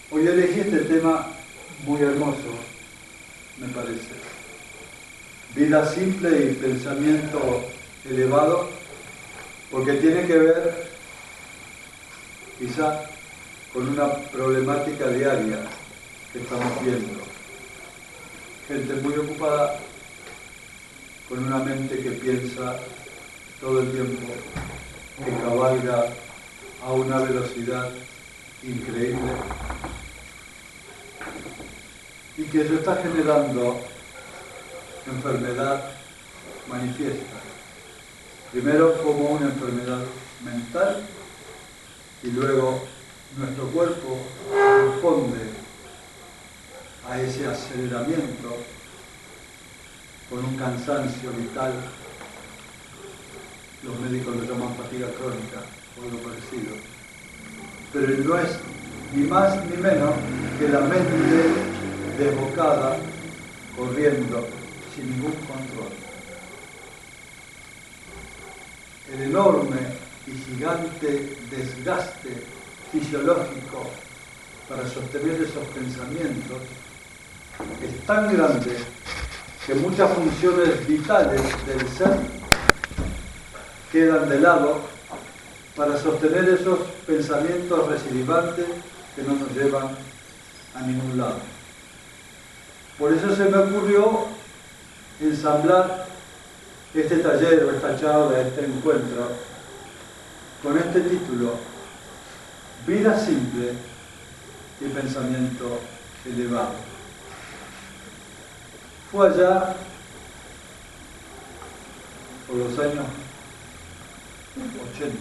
Hoy elegí este tema muy hermoso, me parece. Vida simple y pensamiento elevado, porque tiene que ver quizá con una problemática diaria que estamos viendo. Gente muy ocupada, con una mente que piensa todo el tiempo, que cabalga a una velocidad increíble y que eso está generando enfermedad manifiesta. Primero como una enfermedad mental y luego nuestro cuerpo responde a ese aceleramiento con un cansancio vital. Los médicos lo llaman fatiga crónica o algo parecido. Pero no es ni más ni menos que la mente desbocada, corriendo sin ningún control. El enorme y gigante desgaste fisiológico para sostener esos pensamientos es tan grande que muchas funciones vitales del ser quedan de lado para sostener esos pensamientos recidivantes que no nos llevan a ningún lado. Por eso se me ocurrió ensamblar este taller o esta charla, este encuentro, con este título: Vida simple y pensamiento elevado. Fue allá por los años 80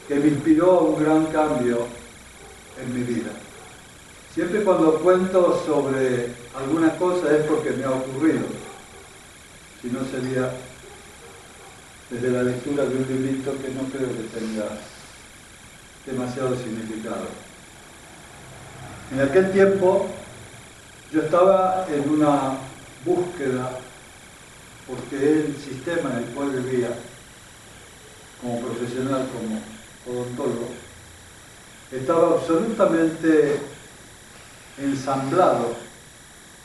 que me inspiró un gran cambio en mi vida. Siempre cuando cuento sobre alguna cosa es porque me ha ocurrido, si no sería desde la lectura de un librito que no creo que tenga demasiado significado. En aquel tiempo yo estaba en una búsqueda, porque el sistema en el cual vivía como profesional, como odontólogo, estaba absolutamente ensamblado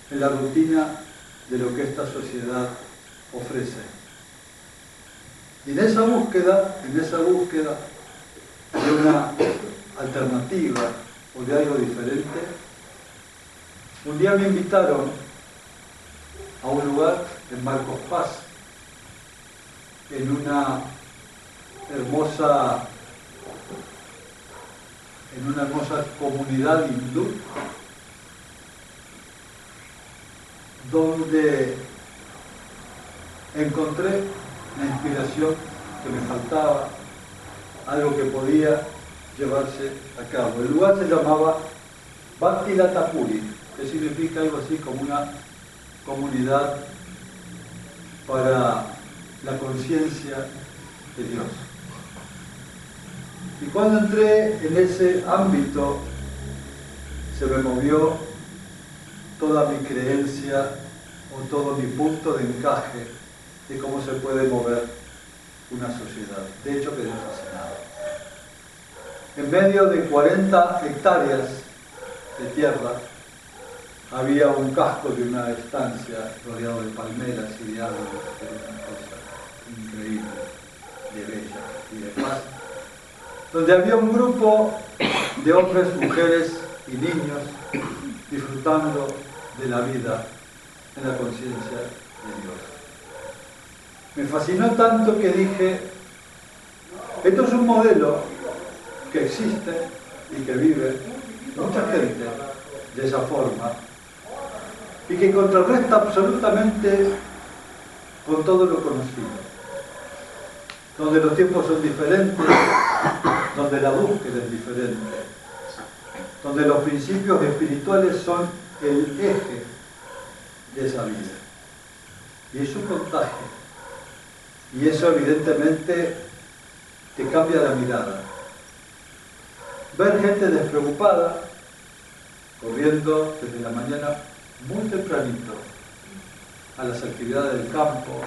en la rutina de lo que esta sociedad ofrece. Y en esa búsqueda de una alternativa o de algo diferente, un día me invitaron a un lugar en Marcos Paz, en una hermosa comunidad hindú, donde encontré la inspiración que me faltaba, algo que podía llevarse a cabo. El lugar se llamaba Bhakti-Lata-Puri, que significa algo así como una comunidad para la conciencia de Dios. Y cuando entré en ese ámbito, se me movió toda mi creencia o todo mi punto de encaje de cómo se puede mover una sociedad. De hecho, quedé fascinado. En medio de 40 hectáreas de tierra había un casco de una estancia rodeado de palmeras y de árboles, que era una cosa increíble, de bella y de paz, donde había un grupo de hombres, mujeres y niños disfrutando de la vida en la conciencia de Dios. Me fascinó tanto que dije, esto es un modelo que existe y que vive mucha gente de esa forma y que contrarresta absolutamente con todo lo conocido, donde los tiempos son diferentes, donde la búsqueda es diferente, donde los principios espirituales son el eje de esa vida. Y es un contagio. Y eso evidentemente te cambia la mirada. Ver gente despreocupada, corriendo desde la mañana muy tempranito a las actividades del campo.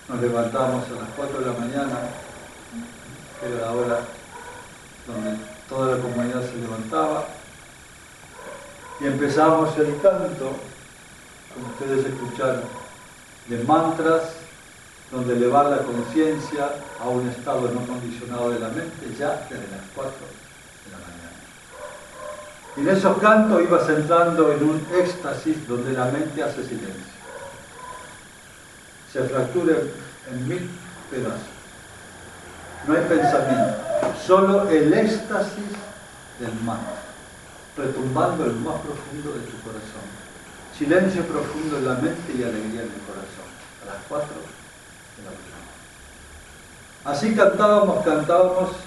Nos levantamos a las 4 de la mañana, que era la hora donde toda la comunidad se levantaba y empezamos el canto, como ustedes escucharon, de mantras, donde elevar la conciencia a un estado no condicionado de la mente ya desde las 4 de la mañana. Y en esos cantos ibas entrando en un éxtasis donde la mente hace silencio. Se fractura en 1000 pedazos. No hay pensamiento, solo el éxtasis del mantra, retumbando en lo más profundo de tu corazón. Silencio profundo en la mente y alegría en el corazón, a las 4 de la mañana. Así cantábamos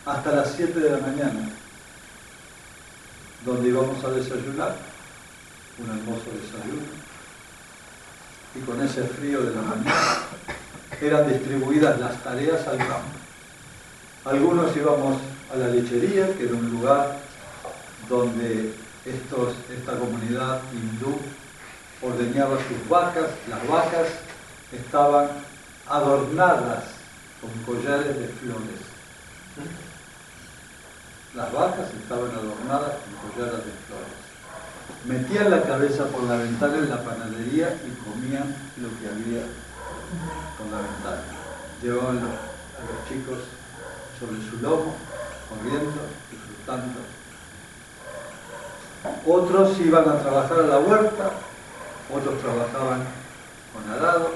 hasta las 7 de la mañana, donde íbamos a desayunar, un hermoso desayuno, y con ese frío de la mañana eran distribuidas las tareas al campo. Algunos íbamos a la lechería, que era un lugar donde esta comunidad hindú ordeñaba sus vacas. Las vacas estaban adornadas con collares de flores. Las vacas estaban adornadas con collares de flores. Metían la cabeza por la ventana en la panadería y comían lo que había por la ventana. Llevaban a los chicos sobre su lomo, corriendo, disfrutando. Otros iban a trabajar a la huerta, otros trabajaban con arado,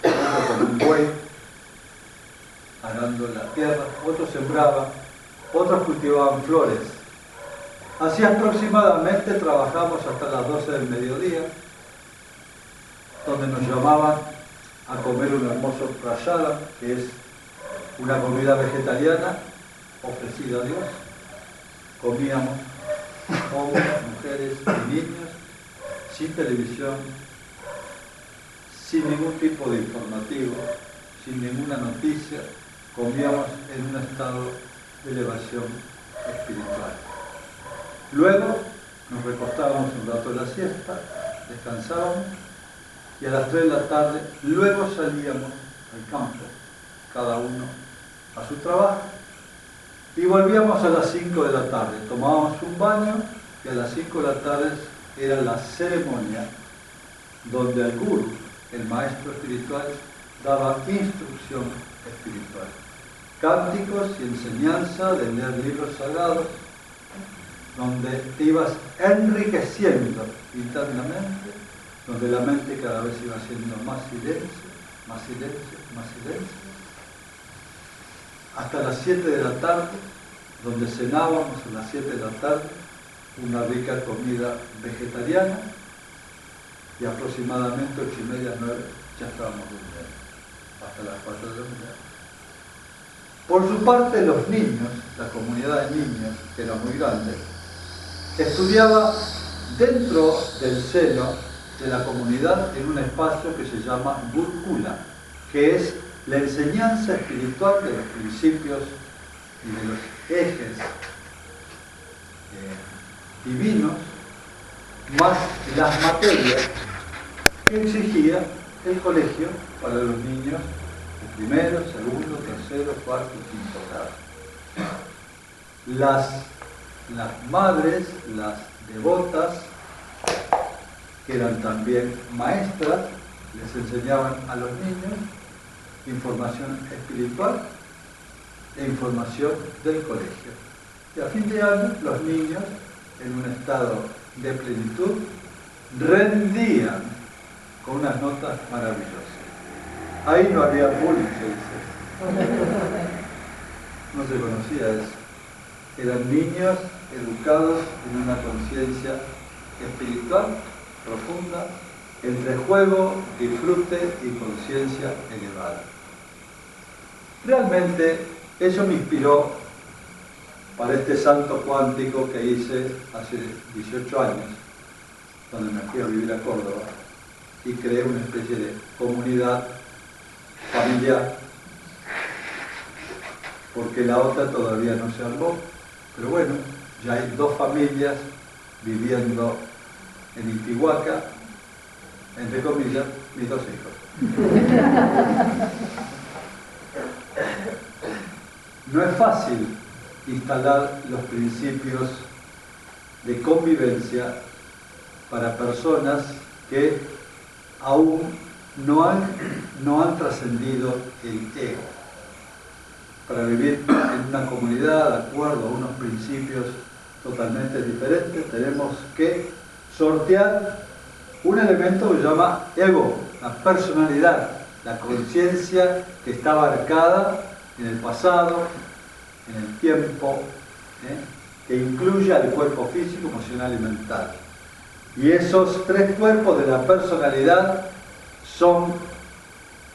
otros con un buey, arando la tierra, otros sembraban, otros cultivaban flores. Así aproximadamente trabajamos hasta las 12 del mediodía, donde nos llamaban a comer un hermoso prasada, que es una comida vegetariana ofrecida a Dios. Comíamos hombres, mujeres y niños, sin televisión, sin ningún tipo de informativo, sin ninguna noticia. Comíamos en un estado de elevación espiritual. Luego nos recostábamos un rato de la siesta, descansábamos y a las 3 de la tarde luego salíamos al campo, cada uno a su trabajo, y volvíamos a las 5 de la tarde. Tomábamos un baño y a las 5 de la tarde era la ceremonia donde el gurú, el maestro espiritual, daba instrucción espiritual, cánticos y enseñanza de leer libros sagrados, donde te ibas enriqueciendo internamente, donde la mente cada vez iba haciendo más silencio, más silencio, más silencio, hasta las 7 de la tarde, donde cenábamos a las 7 de la tarde una rica comida vegetariana, y aproximadamente 8:30, 9 ya estábamos durmiendo, hasta las 4 de la mañana. Por su parte, los niños, la comunidad de niños, que era muy grande, estudiaba dentro del seno de la comunidad en un espacio que se llama Gurukula, que es la enseñanza espiritual de los principios y de los ejes divinos, más las materias que exigía el colegio para los niños de primero, segundo, tercero, cuarto y quinto grado. Las madres, las devotas, que eran también maestras, les enseñaban a los niños información espiritual e información del colegio. Y a fin de año, los niños, en un estado de plenitud, rendían con unas notas maravillosas. Ahí no había bullying, se dice. No se conocía eso. Eran niños educados en una conciencia espiritual profunda, entre juego, disfrute y conciencia elevada. Realmente eso me inspiró para este salto cuántico que hice hace 18 años, donde me fui a vivir a Córdoba y creé una especie de comunidad familiar, porque la otra todavía no se armó, pero bueno, ya hay 2 familias viviendo en Intihuaca, entre comillas, mis 2 hijos. No es fácil instalar los principios de convivencia para personas que aún no han trascendido el ego. Para vivir en una comunidad de acuerdo a unos principios totalmente diferentes, tenemos que sortear un elemento que se llama ego, la personalidad, la conciencia que está abarcada en el pasado, en el tiempo, que incluye al cuerpo físico, emocional y mental. Y esos tres cuerpos de la personalidad son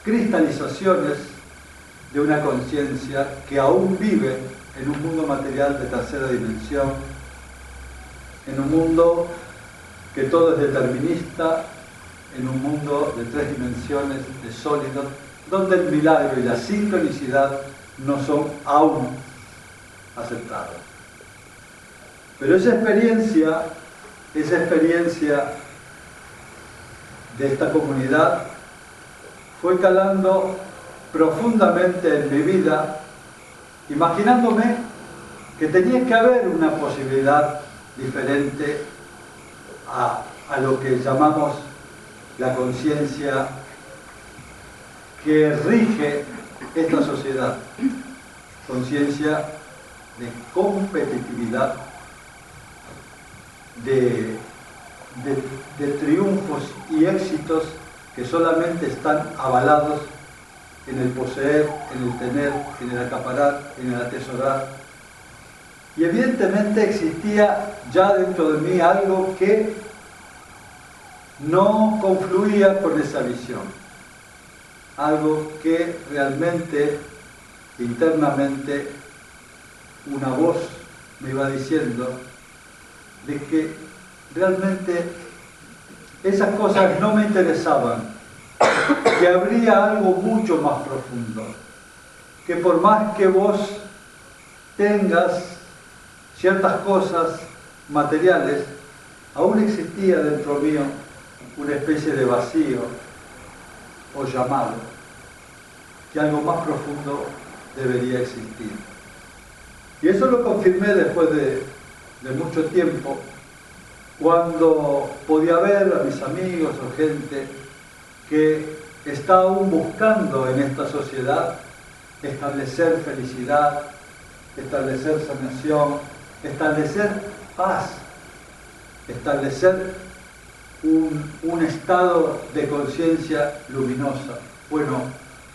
cristalizaciones de una conciencia que aún vive en un mundo material de tercera dimensión, en un mundo que todo es determinista, en un mundo de tres dimensiones, de sólidos, donde el milagro y la sincronicidad no son aún aceptados. Pero esa experiencia de esta comunidad fue calando profundamente en mi vida, imaginándome que tenía que haber una posibilidad diferente a lo que llamamos la conciencia que rige esta sociedad, conciencia de competitividad, de triunfos y éxitos que solamente están avalados en el poseer, en el tener, en el acaparar, en el atesorar. Y evidentemente existía ya dentro de mí algo que no confluía con esa visión, algo que realmente internamente una voz me iba diciendo de que realmente esas cosas no me interesaban, que habría algo mucho más profundo, que por más que vos tengas ciertas cosas materiales, aún existía dentro mío una especie de vacío o llamado, que algo más profundo debería existir. Y eso lo confirmé después de mucho tiempo, cuando podía ver a mis amigos o gente que está aún buscando en esta sociedad establecer felicidad, establecer sanación, establecer paz, establecer un estado de conciencia luminosa. Bueno,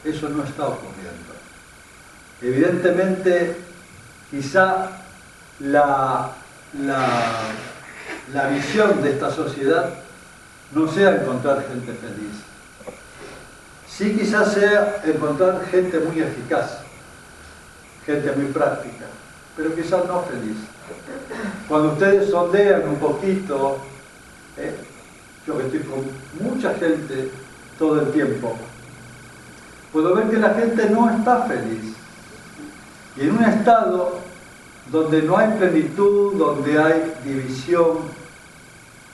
eso no está ocurriendo. Evidentemente, quizá la visión de esta sociedad no sea encontrar gente feliz. Sí, quizás sea encontrar gente muy eficaz, gente muy práctica, pero quizás no feliz. Cuando ustedes sondean un poquito, yo que estoy con mucha gente todo el tiempo, puedo ver que la gente no está feliz. Y en un estado donde no hay plenitud, donde hay división,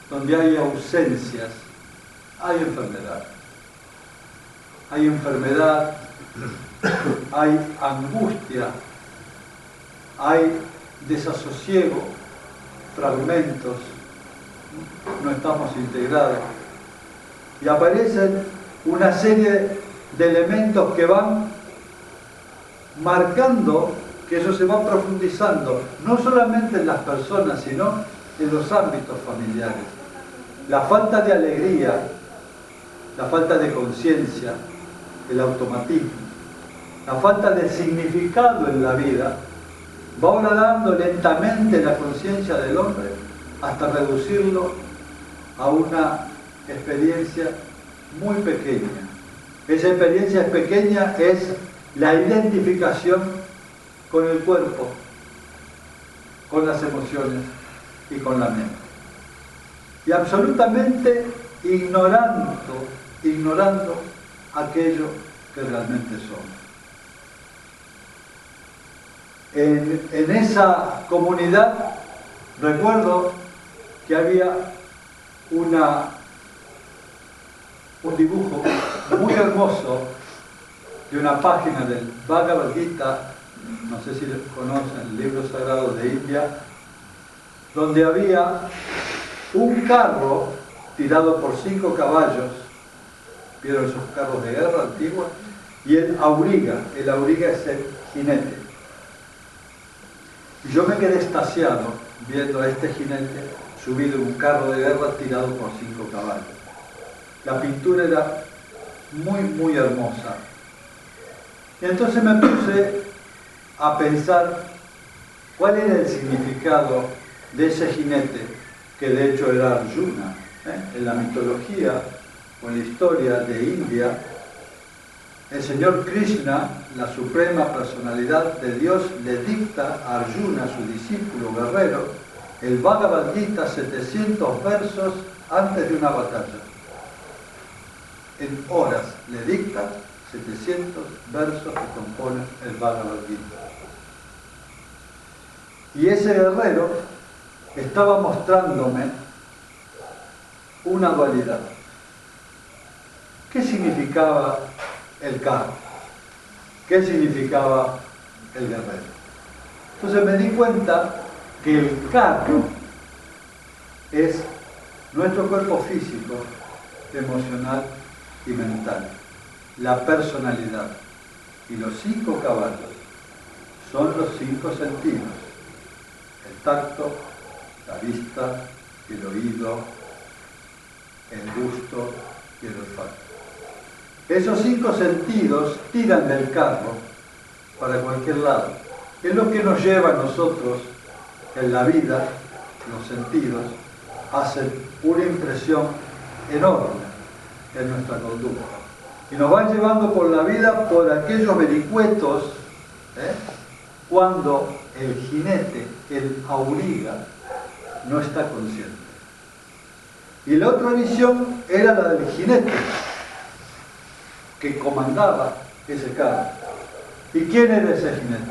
donde hay ausencias, hay enfermedad. Hay enfermedad, hay angustia, hay desasosiego, fragmentos, no estamos integrados. Y aparecen una serie de elementos que van marcando que eso se va profundizando, no solamente en las personas, sino en los ámbitos familiares. La falta de alegría, la falta de conciencia, el automatismo, la falta de significado en la vida, va horadando lentamente la conciencia del hombre hasta reducirlo a una experiencia muy pequeña. Esa experiencia pequeña es la identificación con el cuerpo, con las emociones y con la mente. Y absolutamente ignorando aquello que realmente somos. En esa comunidad recuerdo que había un dibujo muy hermoso de una página del Bhagavad Gita no sé si conocen el libro sagrado de India, donde había un carro tirado por 5 caballos, vieron esos carros de guerra antiguos, y el auriga es el jinete. Y yo me quedé extasiado viendo a este jinete subido en un carro de guerra tirado por 5 caballos. La pintura era muy, muy hermosa. Y entonces me puse a pensar cuál era el significado de ese jinete, que de hecho era Arjuna. En la mitología o en la historia de India, el señor Krishna, la suprema personalidad de Dios, le dicta a Arjuna, su discípulo guerrero, el Bhagavad Gita, 700 versos antes de una batalla. En horas le dicta 700 versos que componen el Bhagavad Gita. Y ese guerrero estaba mostrándome una dualidad. ¿Qué significaba el carro? ¿Qué significaba el guerrero? Entonces me di cuenta que el carro es nuestro cuerpo físico, emocional y mental, la personalidad. Y los 5 caballos son los 5 sentidos: el tacto, la vista, el oído, el gusto y el olfato. Esos 5 sentidos tiran del carro para cualquier lado. Es lo que nos lleva a nosotros en la vida, los sentidos, hacen una impresión enorme en nuestra conducta. Y nos van llevando por la vida por aquellos vericuetos, cuando el jinete, el auriga, no está consciente. Y la otra visión era la del jinete, que comandaba ese carro. ¿Y quién era ese jinete?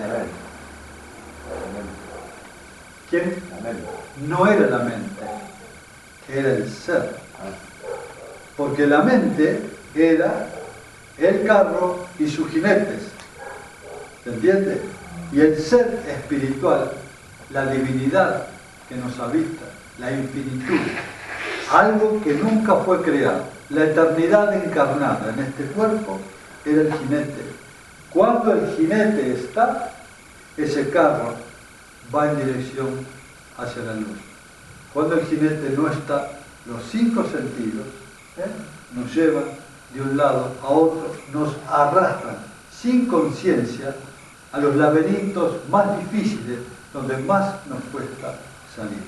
¿Quién? No era la mente, era el ser. Porque la mente era el carro y sus jinetes. ¿Se entiende? Y el ser espiritual, la divinidad que nos habita, la infinitud, algo que nunca fue creado, la eternidad encarnada en este cuerpo, era el jinete. Cuando el jinete está, ese carro va en dirección hacia la luz. Cuando el jinete no está, los 5 sentidos nos llevan de un lado a otro, nos arrastran sin conciencia a los laberintos más difíciles, donde más nos cuesta salir.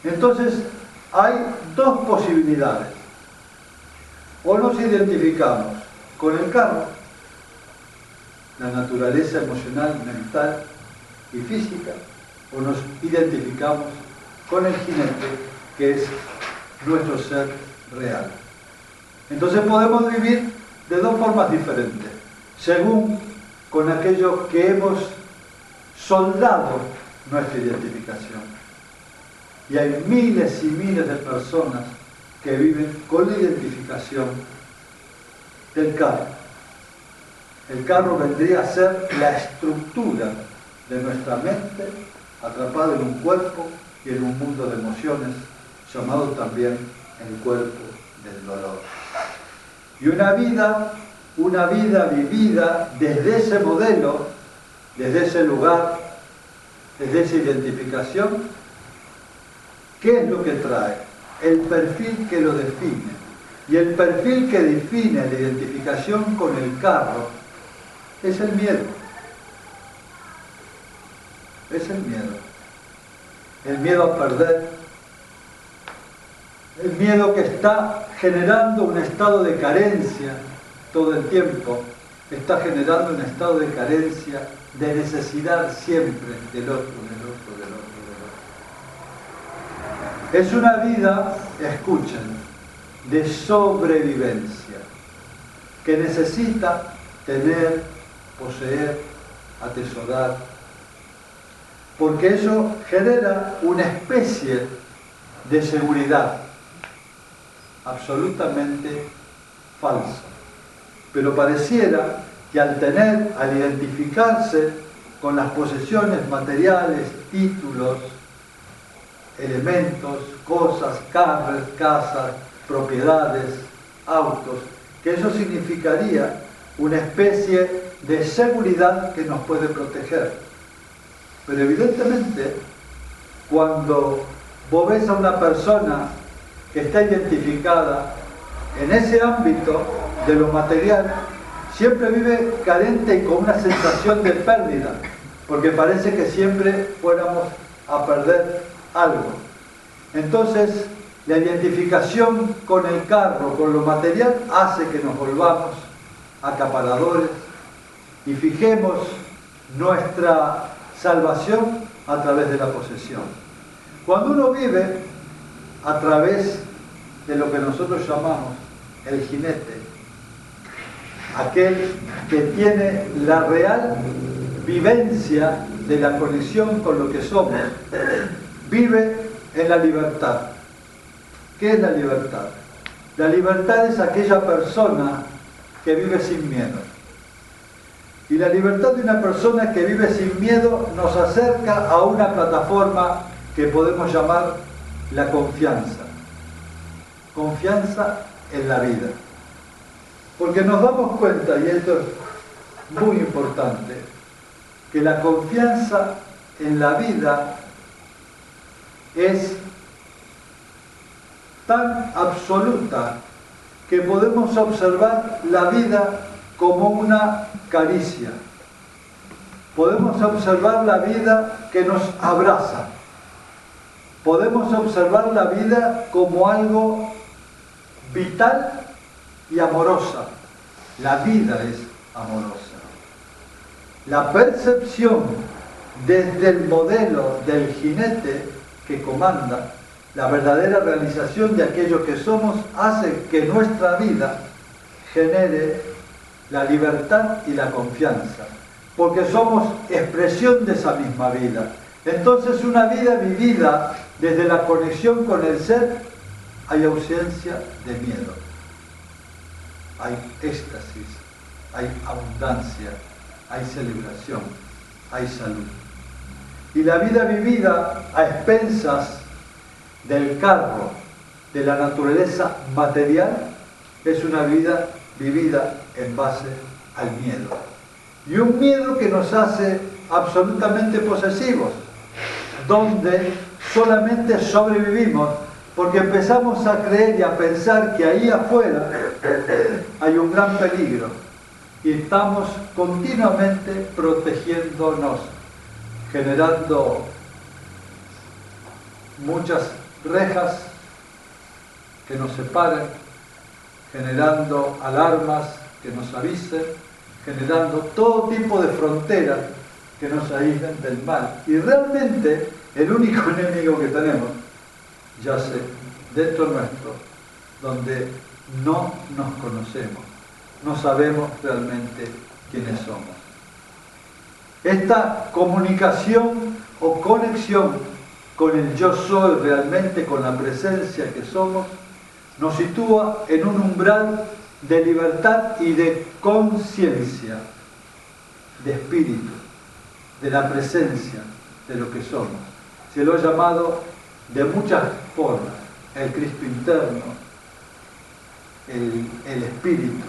Entonces, hay 2 posibilidades. O nos identificamos con el carro, la naturaleza emocional, mental y física, o nos identificamos con el jinete, que es nuestro ser real. Entonces podemos vivir de 2 formas diferentes, según con aquello que hemos soldado nuestra identificación. Y hay miles y miles de personas que viven con la identificación del carro. El carro vendría a ser la estructura de nuestra mente atrapada en un cuerpo y en un mundo de emociones, llamado también el cuerpo del dolor. Y una vida vivida desde ese modelo, desde ese lugar, desde esa identificación, ¿qué es lo que trae? El perfil que lo define. Y el perfil que define la identificación con el carro es el miedo. Es el miedo. El miedo a perder. El miedo que está generando un estado de carencia todo el tiempo. Está generando un estado de carencia, de necesidad siempre del otro, del otro, del otro, del otro. Es una vida, escuchen, de sobrevivencia, que necesita tener, poseer, atesorar, porque eso genera una especie de seguridad absolutamente falsa. Pero pareciera que al identificarse con las posesiones materiales, títulos, elementos, cosas, casas, propiedades, autos, que eso significaría una especie de seguridad que nos puede proteger. Pero evidentemente, cuando vos ves a una persona que está identificada en ese ámbito de lo material, siempre vive carente y con una sensación de pérdida, porque parece que siempre fuéramos a perder algo. Entonces, la identificación con el carro, con lo material, hace que nos volvamos acaparadores y fijemos nuestra salvación a través de la posesión. Cuando uno vive a través de lo que nosotros llamamos el jinete, aquel que tiene la real vivencia de la conexión con lo que somos, vive en la libertad. ¿Qué es la libertad? La libertad es aquella persona que vive sin miedo. Y la libertad de una persona que vive sin miedo nos acerca a una plataforma que podemos llamar la confianza. Confianza en la vida. Porque nos damos cuenta, y esto es muy importante, que la confianza en la vida es tan absoluta que podemos observar la vida como una caricia. Podemos observar la vida que nos abraza. Podemos observar la vida como algo vital y amorosa. La vida es amorosa. La percepción desde el modelo del jinete que comanda la verdadera realización de aquello que somos hace que nuestra vida genere la libertad y la confianza, porque somos expresión de esa misma vida. Entonces, una vida vivida desde la conexión con el ser, hay ausencia de miedo, hay éxtasis, hay abundancia, hay celebración, hay salud. Y la vida vivida a expensas del cargo de la naturaleza material es una vida vivida en base al miedo. Y un miedo que nos hace absolutamente posesivos, donde solamente sobrevivimos porque empezamos a creer y a pensar que ahí afuera hay un gran peligro y estamos continuamente protegiéndonos, generando muchas rejas que nos separen, generando alarmas que nos avisen, generando todo tipo de fronteras que nos aíslen del mal. Y realmente el único enemigo que tenemos yace dentro nuestro, donde no nos conocemos, no sabemos realmente quiénes somos. Esta comunicación o conexión con el yo soy realmente, con la presencia que somos, nos sitúa en un umbral de libertad y de conciencia, de espíritu, de la presencia de lo que somos. Se lo ha llamado de muchas formas: el Cristo interno, el espíritu,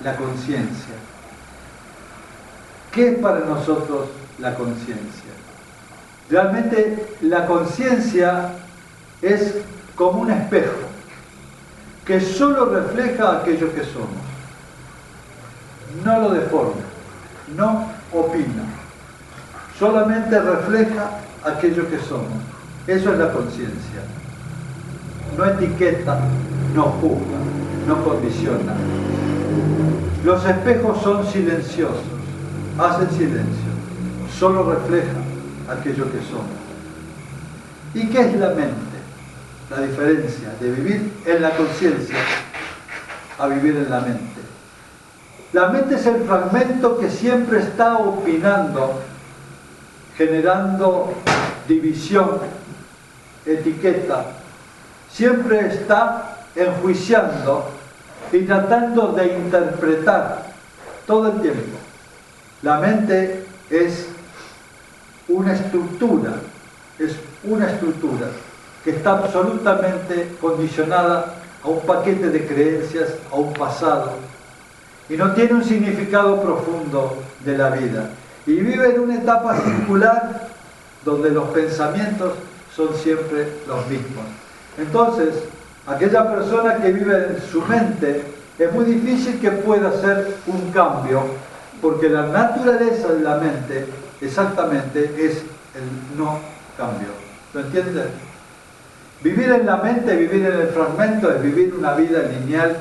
la conciencia. ¿Qué es para nosotros la conciencia? Realmente la conciencia es como un espejo que solo refleja aquello que somos. No lo deforma, no opina, solamente refleja aquello que somos. Eso es la conciencia. No etiqueta, no juzga, no condiciona. Los espejos son silenciosos, hacen silencio, solo reflejan aquello que somos. ¿Y qué es la mente? La diferencia de vivir en la conciencia a vivir en la mente. La mente es el fragmento que siempre está opinando, generando división, etiqueta, siempre está enjuiciando y tratando de interpretar todo el tiempo. La mente es una estructura que está absolutamente condicionada a un paquete de creencias, a un pasado, y no tiene un significado profundo de la vida. Y vive en una etapa circular donde los pensamientos son siempre los mismos. Entonces, aquella persona que vive en su mente, es muy difícil que pueda hacer un cambio, porque la naturaleza de la mente exactamente es el no cambio. ¿Lo entienden? Vivir en la mente, vivir en el fragmento, es vivir una vida lineal,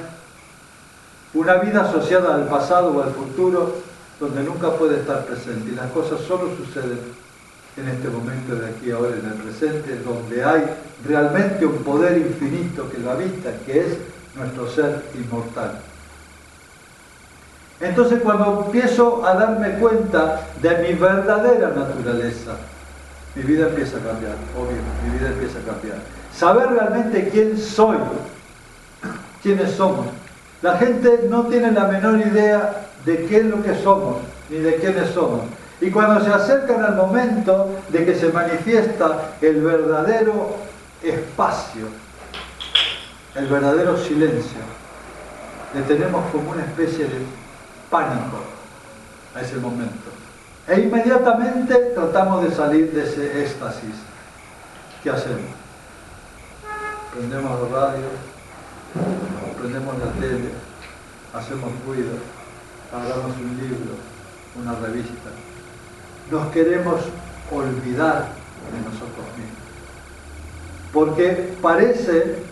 una vida asociada al pasado o al futuro, donde nunca puede estar presente. Y las cosas solo suceden en este momento de aquí ahora, en el presente, donde hay realmente un poder infinito que lo habita, que es nuestro ser inmortal. Entonces, cuando empiezo a darme cuenta de mi verdadera naturaleza, mi vida empieza a cambiar, obvio, mi vida empieza a cambiar. Saber realmente quién soy, quiénes somos. La gente no tiene la menor idea de qué es lo que somos, ni de quiénes somos. Y cuando se acercan al momento de que se manifiesta el verdadero espacio, el verdadero silencio, le tenemos como una especie de pánico a ese momento. E inmediatamente tratamos de salir de ese éxtasis. ¿Qué hacemos? Prendemos la radio, prendemos la tele, hacemos ruido, agarramos un libro, una revista. Nos queremos olvidar de nosotros mismos. Porque parece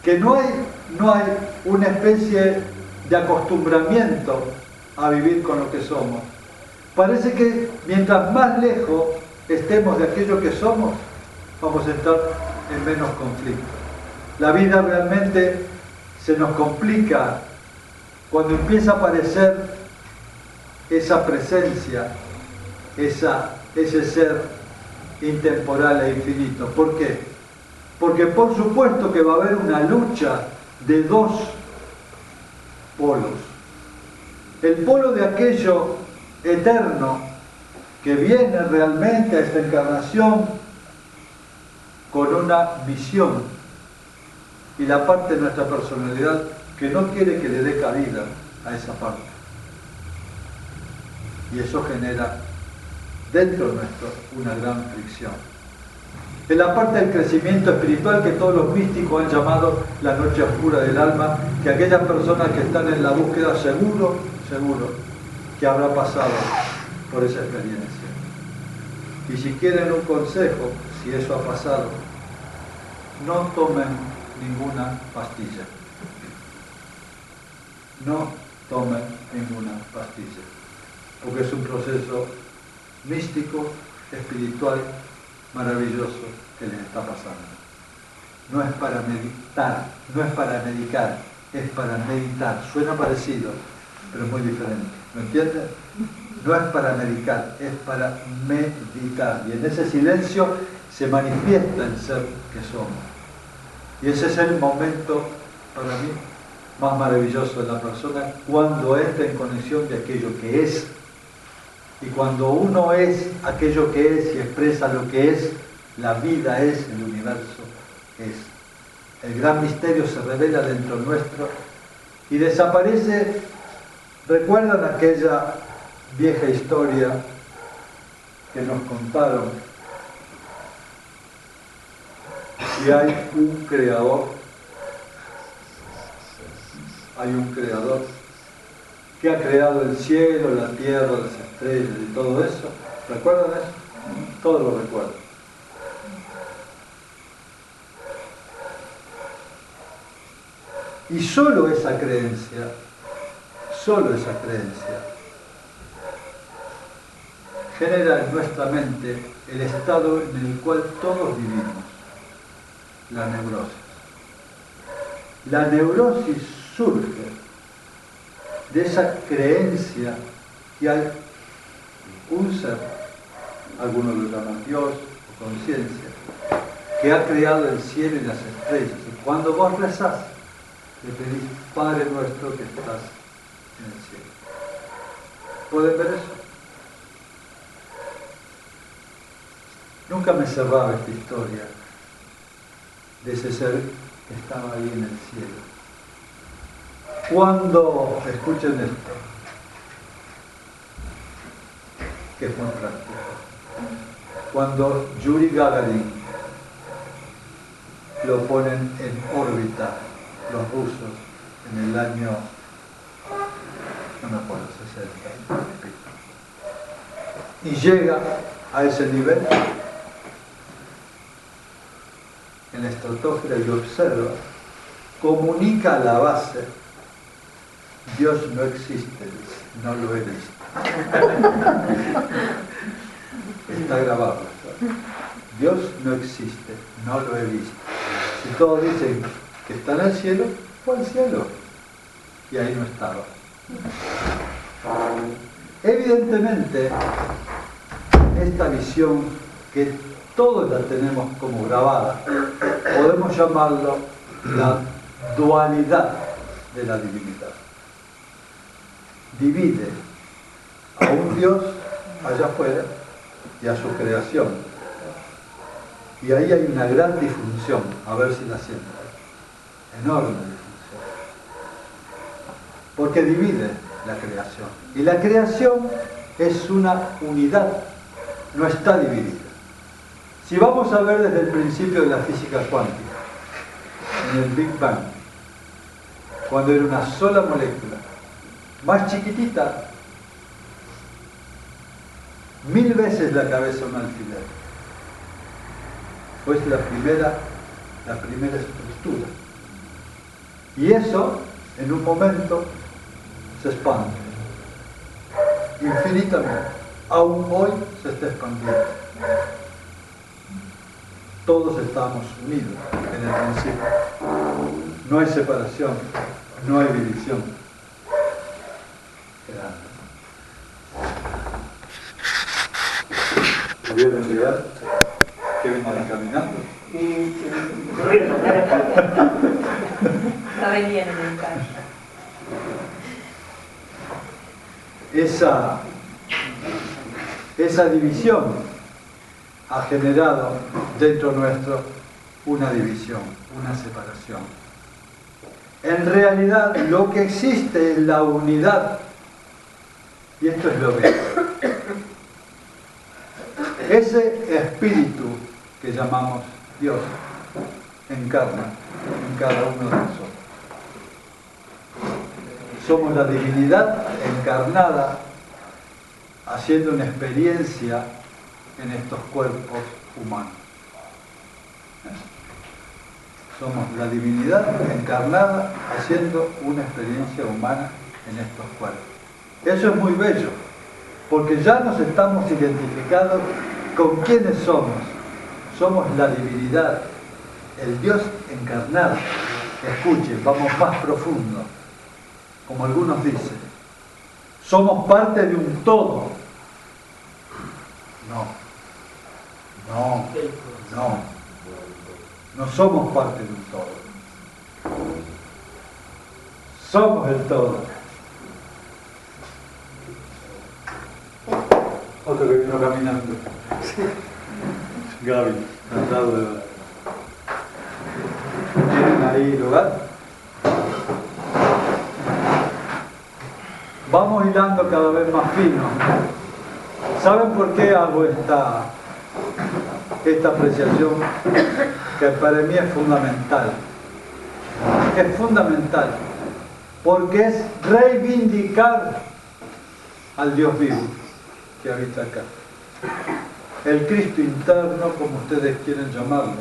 que no hay una especie de acostumbramiento a vivir con lo que somos. Parece que mientras más lejos estemos de aquello que somos, vamos a estar en menos conflicto. La vida realmente se nos complica cuando empieza a aparecer esa presencia, ese ser intemporal e infinito. ¿Por qué? Porque por supuesto que va a haber una lucha de dos polos. El polo de aquello eterno que viene realmente a esta encarnación con una visión, y la parte de nuestra personalidad que no quiere que le dé cabida a esa parte. Y eso genera dentro nuestro una gran fricción. En la parte del crecimiento espiritual que todos los místicos han llamado la noche oscura del alma, que aquellas personas que están en la búsqueda seguro que habrá pasado por esa experiencia. Y si quieren un consejo, si eso ha pasado, no tomen ninguna pastilla. No tomen ninguna pastilla, porque es un proceso místico, espiritual, maravilloso que les está pasando. No es para meditar, no es para medicar, es para meditar. Suena parecido, pero es muy diferente. ¿Me entienden? No es para medicar, es para meditar. Y en ese silencio se manifiesta el ser que somos. Y ese es el momento, para mí, más maravilloso de la persona, cuando entra en conexión de aquello que es. Y cuando uno es aquello que es y expresa lo que es, la vida es, el universo es. El gran misterio se revela dentro nuestro y desaparece. ¿Recuerdan aquella vieja historia que nos contaron? Y hay un creador que ha creado el cielo, la tierra, las estrellas y todo eso. ¿Recuerdan eso? Todos lo recuerdan. Y solo esa creencia genera en nuestra mente el estado en el cual todos vivimos, la neurosis. La neurosis surge de esa creencia que hay un ser, algunos lo llaman Dios o conciencia, que ha creado el cielo y las estrellas. Y cuando vos rezás, le pedís, Padre nuestro que estás en el cielo. ¿Pueden ver eso? Nunca me cerraba esta historia de ese ser que estaba ahí en el cielo. Cuando, escuchen esto, que es muy práctico, cuando Yuri Gagarin lo ponen en órbita los rusos en el año, no me acuerdo, 60, y llega a ese nivel en la estratosfera y observa, comunica a la base: Dios no existe, no lo he visto. Está grabado. Dios no existe, no lo he visto. Si todos dicen que está en el cielo, fue al cielo. Y ahí no estaba. Evidentemente, esta visión que todos la tenemos como grabada, podemos llamarlo la dualidad de la divinidad. Divide a un Dios allá afuera y a su creación. Y ahí hay una gran disfunción, a ver si la sienten, enorme disfunción. Porque divide la creación. Y la creación es una unidad, no está dividida. Si vamos a ver desde el principio de la física cuántica, en el Big Bang, cuando era una sola molécula, más chiquitita, 1000 veces la cabeza de un alfiler. Pues la primera estructura. Y eso, en un momento, se expande. Infinitamente. Aún hoy se está expandiendo. Todos estamos unidos en el principio. No hay separación, no hay división. ¿Pudieron llegar? ¿Que venían caminando? No venían en el carro. Esa división ha generado dentro nuestro una división, una separación. En realidad lo que existe es la unidad, y esto es lo bello. Ese espíritu que llamamos Dios encarna en cada uno de nosotros. Somos la divinidad encarnada haciendo una experiencia en estos cuerpos humanos. Somos la divinidad encarnada haciendo una experiencia humana en estos cuerpos. Eso es muy bello, porque ya nos estamos identificados con quiénes somos. Somos la divinidad, el Dios encarnado. Escuchen, vamos más profundo. Como algunos dicen, somos parte de un todo. No somos parte de un todo. Somos el todo. Otro que vino caminando. Gaby, al lado de la... ¿Tienen ahí lugar? Vamos hilando cada vez más fino. ¿Saben por qué hago esta apreciación? Que para mí es fundamental. Es fundamental. Porque es reivindicar al Dios vivo que habita acá. El Cristo interno, como ustedes quieren llamarlo.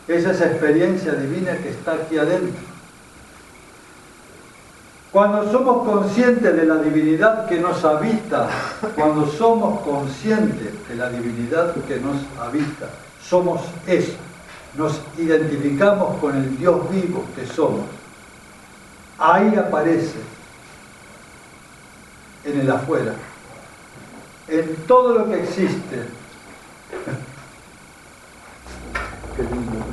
Es esa experiencia divina que está aquí adentro. Cuando somos conscientes de la divinidad que nos habita, cuando somos conscientes de la divinidad que nos habita, somos eso. Nos identificamos con el Dios vivo que somos. Ahí aparece, en el afuera, en todo lo que existe. Qué lindo.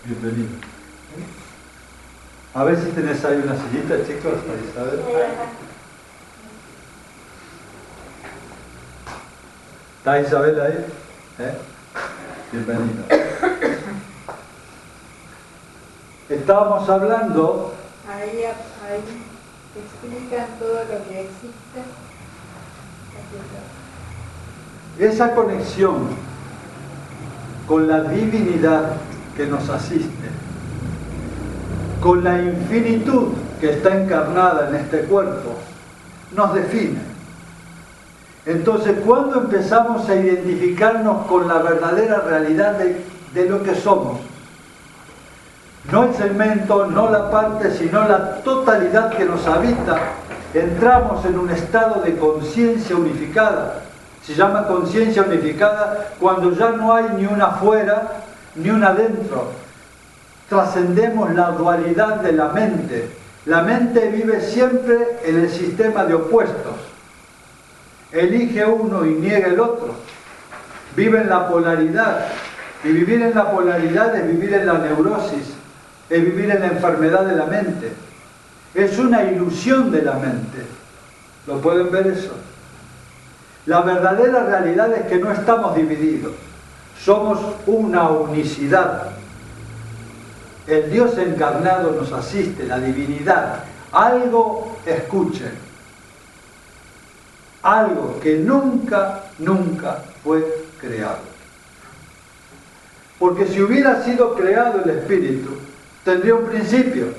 Bienvenido. A ver si tenés ahí una sillita, chicos, para Isabel. ¿Está Isabel ahí? Bienvenida. Estábamos hablando... Ahí explican todo lo que existe. Esa conexión con la divinidad que nos asiste, con la infinitud que está encarnada en este cuerpo, nos define. Entonces, cuando empezamos a identificarnos con la verdadera realidad de lo que somos, no el segmento, no la parte, sino la totalidad que nos habita, entramos en un estado de conciencia unificada. Se llama conciencia unificada cuando ya no hay ni una afuera ni una adentro. Trascendemos la dualidad de la mente. La mente vive siempre en el sistema de opuestos. Elige uno y niega el otro. Vive en la polaridad. Y vivir en la polaridad es vivir en la neurosis, es vivir en la enfermedad de la mente. Es una ilusión de la mente. ¿Lo pueden ver eso? La verdadera realidad es que no estamos divididos. Somos una unicidad. El Dios encarnado nos asiste, la divinidad. Algo escuchen. Algo que nunca, nunca fue creado. Porque si hubiera sido creado el Espíritu, tendría un principio.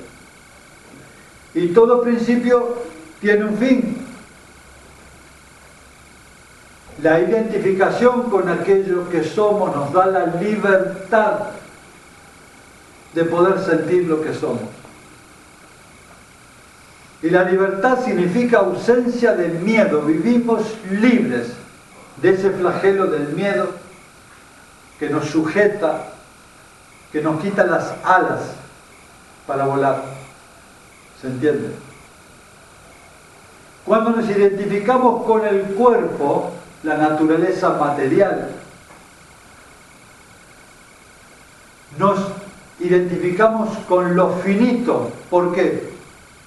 Y todo principio tiene un fin. La identificación con aquello que somos nos da la libertad de poder sentir lo que somos. Y la libertad significa ausencia de miedo. Vivimos libres de ese flagelo del miedo que nos sujeta, que nos quita las alas para volar. ¿Se entiende? Cuando nos identificamos con el cuerpo, la naturaleza material, nos identificamos con lo finito. ¿Por qué?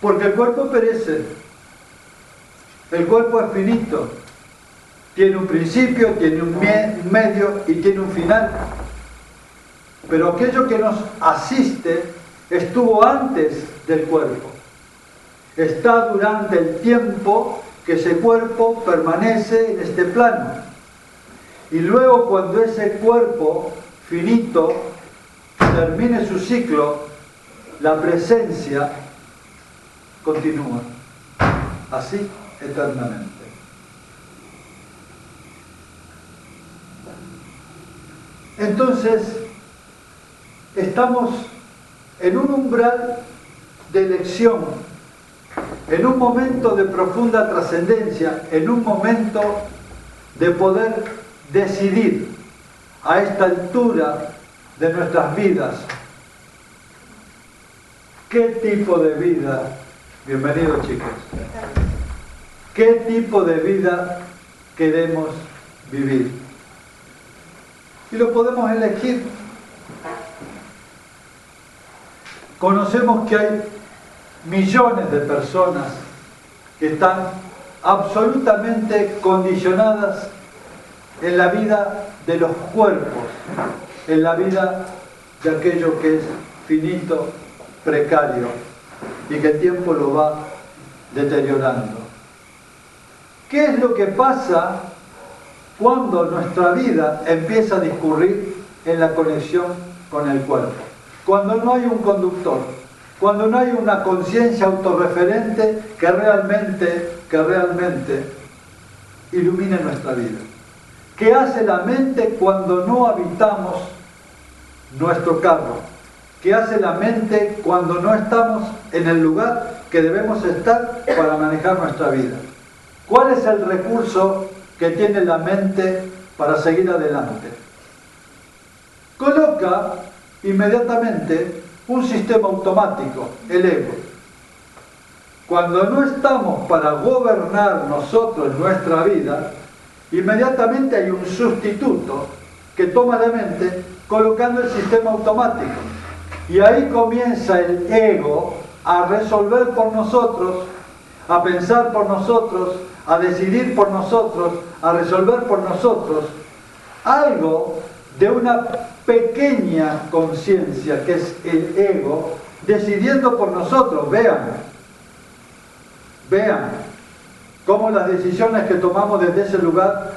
Porque el cuerpo perece. El cuerpo es finito. Tiene un principio, tiene un medio y tiene un final. Pero aquello que nos asiste estuvo antes del cuerpo. Está durante el tiempo que ese cuerpo permanece en este plano. Y luego, cuando ese cuerpo finito termine su ciclo, la presencia continúa. Así eternamente. Entonces, estamos en un umbral de elección, en un momento de profunda trascendencia, en un momento de poder decidir a esta altura de nuestras vidas qué tipo de vida, bienvenidos chicos, qué tipo de vida queremos vivir. Y lo podemos elegir. Conocemos que hay millones de personas que están absolutamente condicionadas en la vida de los cuerpos, en la vida de aquello que es finito, precario y que el tiempo lo va deteriorando. ¿Qué es lo que pasa cuando nuestra vida empieza a discurrir en la conexión con el cuerpo? Cuando no hay un conductor, cuando no hay una conciencia autorreferente que realmente ilumine nuestra vida. ¿Qué hace la mente cuando no habitamos nuestro carro? ¿Qué hace la mente cuando no estamos en el lugar que debemos estar para manejar nuestra vida? ¿Cuál es el recurso que tiene la mente para seguir adelante? Coloca inmediatamente un sistema automático, el ego. Cuando no estamos para gobernar nosotros nuestra vida, inmediatamente hay un sustituto que toma la mente colocando el sistema automático. Y ahí comienza el ego a resolver por nosotros, a pensar por nosotros, a decidir por nosotros, a resolver por nosotros algo de una pequeña conciencia que es el ego, decidiendo por nosotros. Vean cómo las decisiones que tomamos desde ese lugar,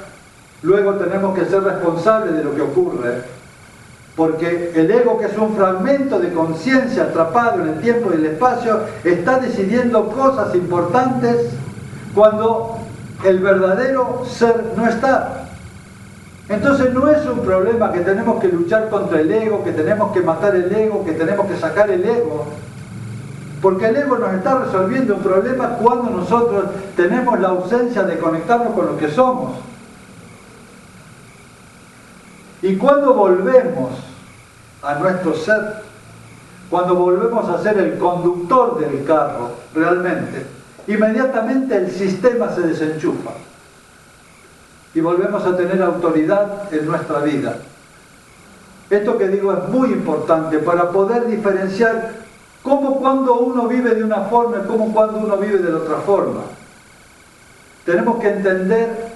luego tenemos que ser responsables de lo que ocurre, porque el ego, que es un fragmento de conciencia atrapado en el tiempo y el espacio, está decidiendo cosas importantes cuando el verdadero ser no está. Entonces no es un problema que tenemos que luchar contra el ego, que tenemos que matar el ego, que tenemos que sacar el ego, porque el ego nos está resolviendo un problema cuando nosotros tenemos la ausencia de conectarnos con lo que somos. Y cuando volvemos a nuestro ser, cuando volvemos a ser el conductor del carro, realmente, inmediatamente el sistema se desenchufa y volvemos a tener autoridad en nuestra vida. Esto que digo es muy importante para poder diferenciar cómo cuando uno vive de una forma y cómo cuando uno vive de la otra forma. Tenemos que entender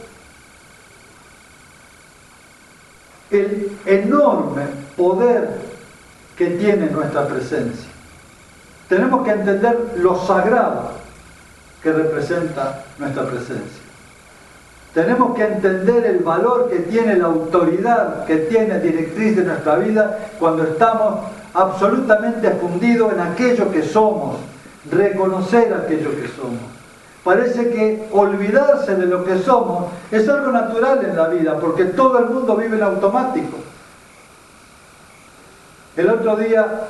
el enorme poder que tiene nuestra presencia. Tenemos que entender lo sagrado que representa nuestra presencia. Tenemos que entender el valor que tiene, la autoridad que tiene directriz de nuestra vida cuando estamos absolutamente fundidos en aquello que somos, reconocer aquello que somos. Parece que olvidarse de lo que somos es algo natural en la vida, porque todo el mundo vive en automático. El otro día,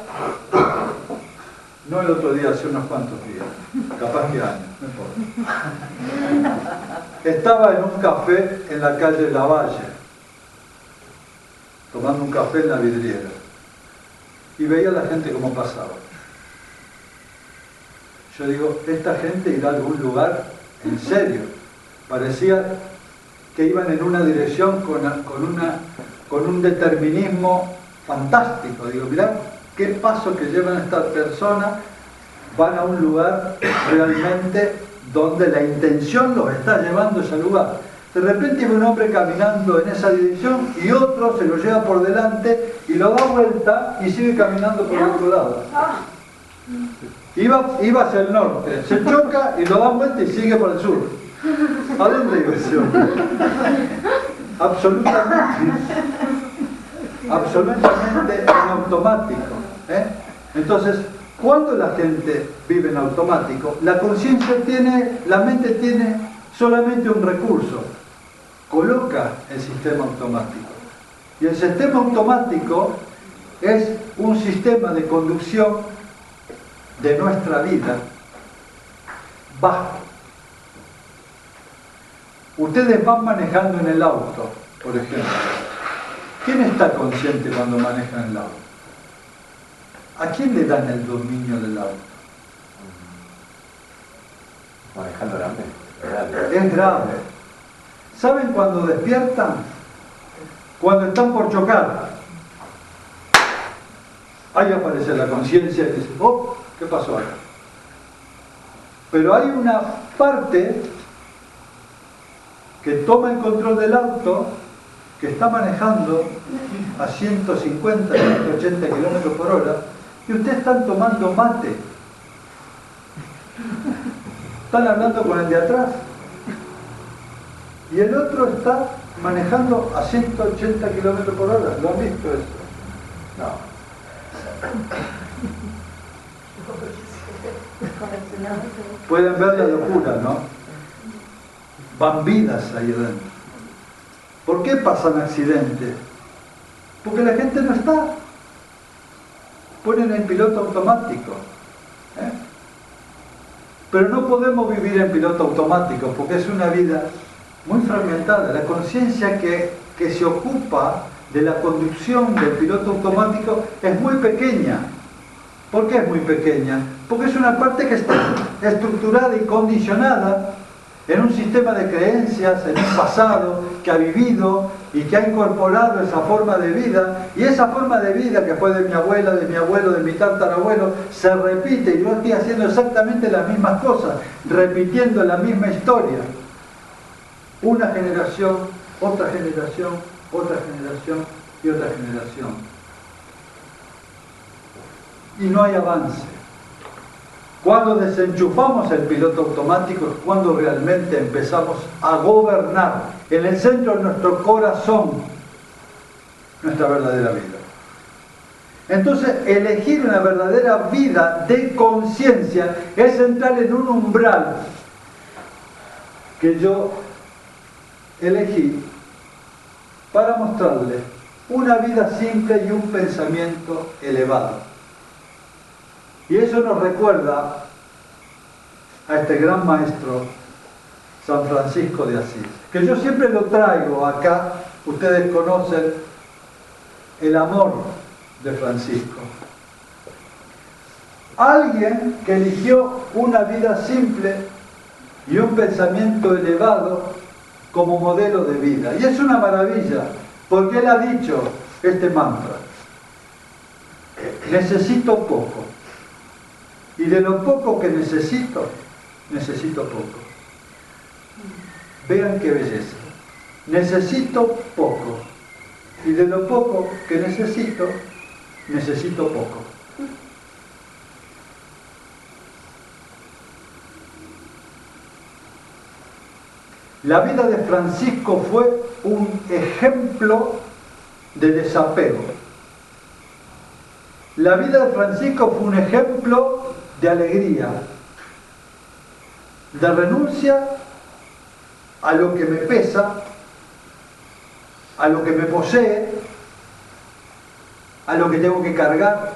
no el otro día, hace unos cuantos días, capaz que años, no importa. Estaba en un café en la calle Lavalle, tomando un café en la vidriera, y veía a la gente cómo pasaba. Yo digo, esta gente irá a algún lugar en serio. Parecía que iban en una dirección con un determinismo fantástico. Digo, mirá qué paso que llevan estas personas, van a un lugar realmente donde la intención los está llevando a ese lugar. De repente iba un hombre caminando en esa dirección y otro se lo lleva por delante y lo da vuelta y sigue caminando por el otro lado. Iba hacia el norte, se choca y lo da vuelta y sigue por el sur. ¿A dónde iba ese hombre? Absolutamente en automático. Entonces, cuando la gente vive en automático, la mente tiene solamente un recurso: coloca el sistema automático. Y el sistema automático es un sistema de conducción de nuestra vida bajo. Ustedes van manejando en el auto, por ejemplo. ¿Quién está consciente cuando manejan el auto? ¿A quién le dan el dominio del auto? Manejando grave. Es grave. ¿Saben cuando despiertan? Cuando están por chocar. Ahí aparece la conciencia y dice, oh, ¿qué pasó acá? Pero hay una parte que toma el control del auto, que está manejando a 150, 180 kilómetros por hora, y ustedes están tomando mate. Están hablando con el de atrás. Y el otro está manejando a 180 kilómetros por hora. ¿Lo han visto eso? No. Pueden ver la locura, ¿no? Van vidas ahí adentro. ¿Por qué pasan accidentes? Porque la gente no está. Ponen en piloto automático. Pero no podemos vivir en piloto automático porque es una vida muy fragmentada. La conciencia que se ocupa de la conducción del piloto automático es muy pequeña. ¿Por qué es muy pequeña? Porque es una parte que está estructurada y condicionada en un sistema de creencias, en un pasado que ha vivido y que ha incorporado esa forma de vida, y esa forma de vida que fue de mi abuela, de mi abuelo, de mi tatarabuelo, se repite, y yo estoy haciendo exactamente las mismas cosas, repitiendo la misma historia. una generación, otra generación, otra generación y otra generación. Y no hay avance. Cuando desenchufamos el piloto automático es cuando realmente empezamos a gobernar en el centro de nuestro corazón nuestra verdadera vida. Entonces, elegir una verdadera vida de conciencia es entrar en un umbral que yo elegí para mostrarle una vida simple y un pensamiento elevado. Y eso nos recuerda a este gran maestro, San Francisco de Asís, que yo siempre lo traigo acá. Ustedes conocen el amor de Francisco. Alguien que eligió una vida simple y un pensamiento elevado como modelo de vida. Y es una maravilla, porque él ha dicho este mantra: necesito poco. Y de lo poco que necesito poco. Vean qué belleza. Necesito poco. Y de lo poco que necesito poco. La vida de Francisco fue un ejemplo de desapego. La vida de Francisco fue un ejemplo de alegría, de renuncia a lo que me pesa, a lo que me posee, a lo que tengo que cargar.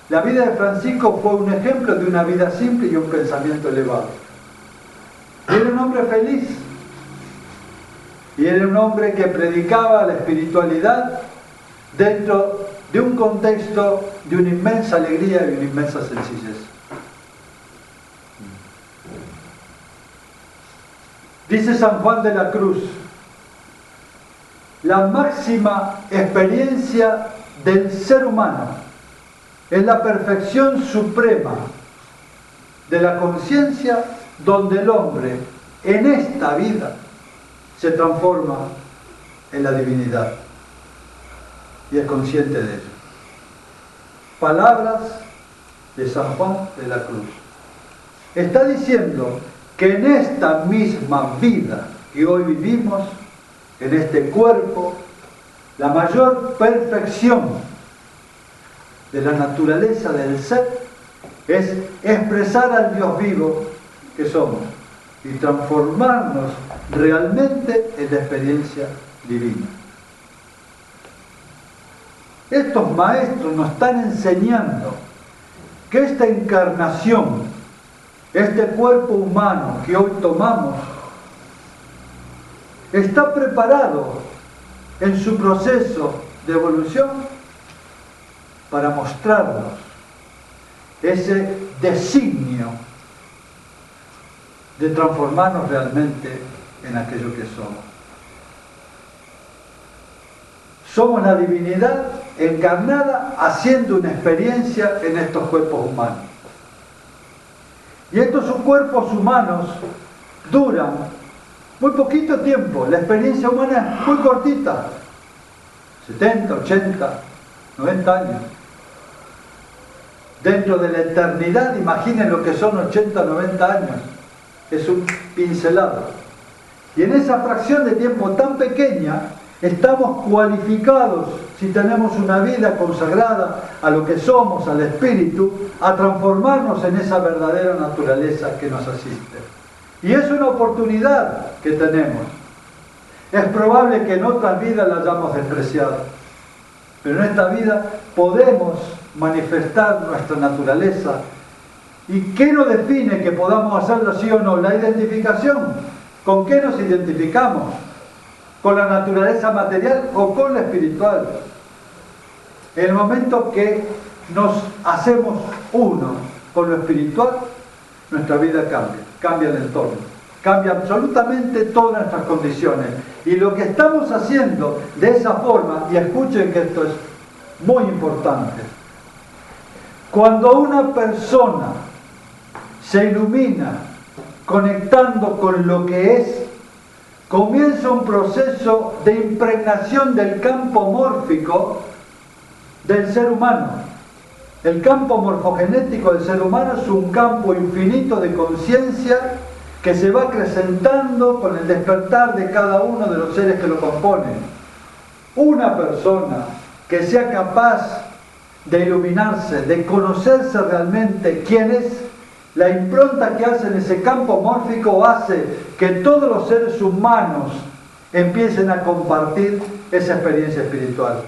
La vida de Francisco fue un ejemplo de una vida simple y un pensamiento elevado. Era un hombre feliz y era un hombre que predicaba la espiritualidad dentro de un contexto de una inmensa alegría y una inmensa sencillez. Dice San Juan de la Cruz: la máxima experiencia del ser humano es la perfección suprema de la conciencia, donde el hombre en esta vida se transforma en la divinidad y es consciente de ello. Palabras de San Juan de la Cruz. Está diciendo que en esta misma vida que hoy vivimos, en este cuerpo, la mayor perfección de la naturaleza del ser es expresar al Dios vivo que somos y transformarnos realmente en la experiencia divina. Estos maestros nos están enseñando que esta encarnación, este cuerpo humano que hoy tomamos, está preparado en su proceso de evolución para mostrarnos ese designio de transformarnos realmente en aquello que somos. Somos la divinidad encarnada haciendo una experiencia en estos cuerpos humanos. Y estos cuerpos humanos duran muy poquito tiempo. La experiencia humana es muy cortita. 70, 80, 90 años. Dentro de la eternidad, imaginen lo que son 80, 90 años. Es un pincelado. Y en esa fracción de tiempo tan pequeña, estamos cualificados, si tenemos una vida consagrada a lo que somos, al Espíritu, a transformarnos en esa verdadera naturaleza que nos asiste. Y es una oportunidad que tenemos. Es probable que en otras vidas la hayamos despreciado, pero en esta vida podemos manifestar nuestra naturaleza. ¿Y qué nos define que podamos hacerlo sí o no? La identificación. ¿Con qué nos identificamos? ¿Con la naturaleza material o con la espiritual? En el momento que nos hacemos uno con lo espiritual, nuestra vida cambia el entorno, cambia absolutamente todas nuestras condiciones. Y lo que estamos haciendo de esa forma, y escuchen que esto es muy importante, cuando una persona se ilumina conectando con lo que es comienza un proceso de impregnación del campo mórfico del ser humano. El campo morfogenético del ser humano es un campo infinito de conciencia que se va acrecentando con el despertar de cada uno de los seres que lo componen. Una persona que sea capaz de iluminarse, de conocerse realmente quién es, la impronta que hace en ese campo mórfico hace que todos los seres humanos empiecen a compartir esa experiencia espiritual.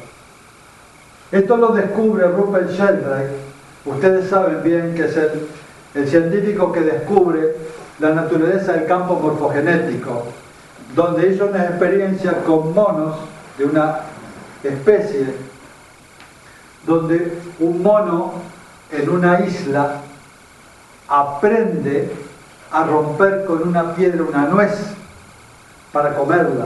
Esto lo descubre Rupert Sheldrake. Ustedes saben bien que es el científico que descubre la naturaleza del campo morfogenético, donde hizo una experiencia con monos de una especie, donde un mono en una isla aprende a romper con una piedra una nuez para comerla.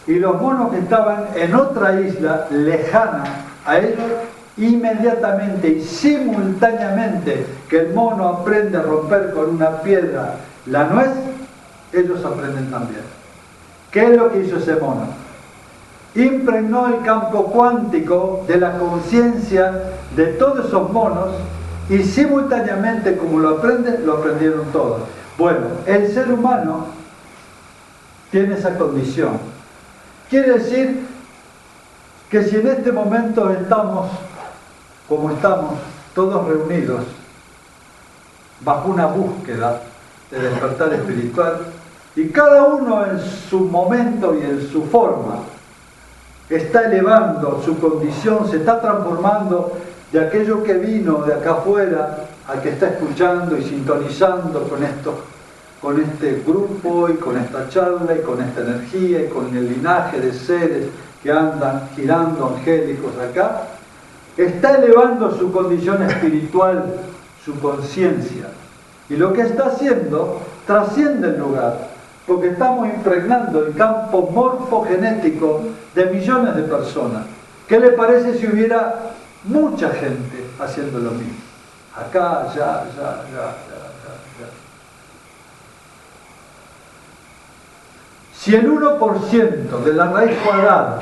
Y los monos que estaban en otra isla lejana a ellos, inmediatamente y simultáneamente que el mono aprende a romper con una piedra la nuez, ellos aprenden también. ¿Qué es lo que hizo ese mono? Impregnó el campo cuántico de la conciencia de todos esos monos y simultáneamente, como lo aprenden, lo aprendieron todos. Bueno, el ser humano tiene esa condición. Quiere decir que si en este momento estamos, como estamos, todos reunidos, bajo una búsqueda de despertar espiritual, y cada uno en su momento y en su forma, está elevando su condición, se está transformando de aquello que vino de acá afuera al que está escuchando y sintonizando con este grupo y con esta charla y con esta energía y con el linaje de seres que andan girando angélicos acá, está elevando su condición espiritual, su conciencia, y lo que está haciendo trasciende el lugar, porque estamos impregnando el campo morfogenético de millones de personas. ¿Qué le parece si hubiera mucha gente haciendo lo mismo? Acá, allá. Si el 1% de la raíz cuadrada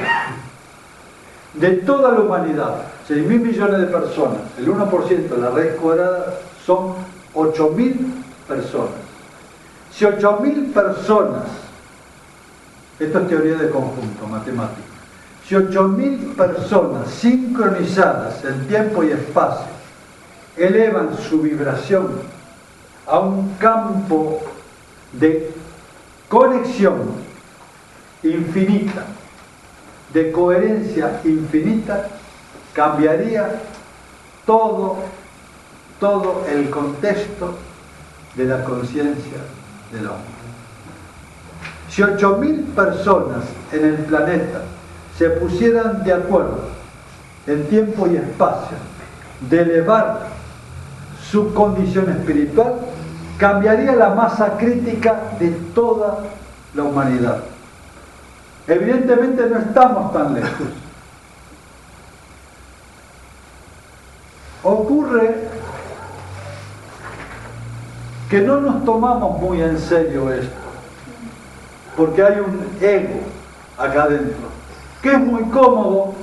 de toda la humanidad, 6.000 millones de personas, el 1% de la raíz cuadrada son 8.000 personas. Si 8.000 personas, esto es teoría de conjunto, matemática, si 8.000 personas sincronizadas en tiempo y espacio elevan su vibración a un campo de conexión infinita, de coherencia infinita, cambiaría todo el contexto de la conciencia del hombre. Si 8.000 personas en el planeta se pusieran de acuerdo en tiempo y espacio de elevar su condición espiritual, cambiaría la masa crítica de toda la humanidad. Evidentemente no estamos tan lejos. Ocurre que no nos tomamos muy en serio esto, porque hay un ego acá adentro, que es muy cómodo,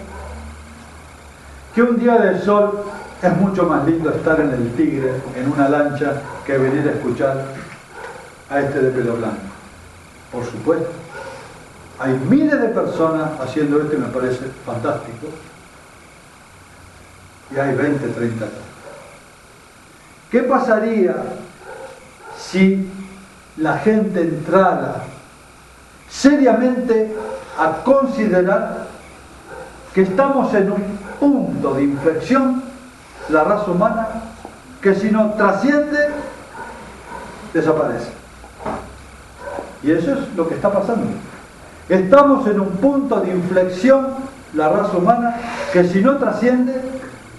que un día de sol es mucho más lindo estar en el Tigre, en una lancha, que venir a escuchar a este de pelo blanco. Por supuesto, hay miles de personas haciendo esto y me parece fantástico, y hay 20, 30 acá. ¿Qué pasaría si la gente entrara seriamente a considerar que estamos en un punto de inflexión, la raza humana, que si no trasciende, desaparece? Y eso es lo que está pasando. Estamos en un punto de inflexión, la raza humana, que si no trasciende,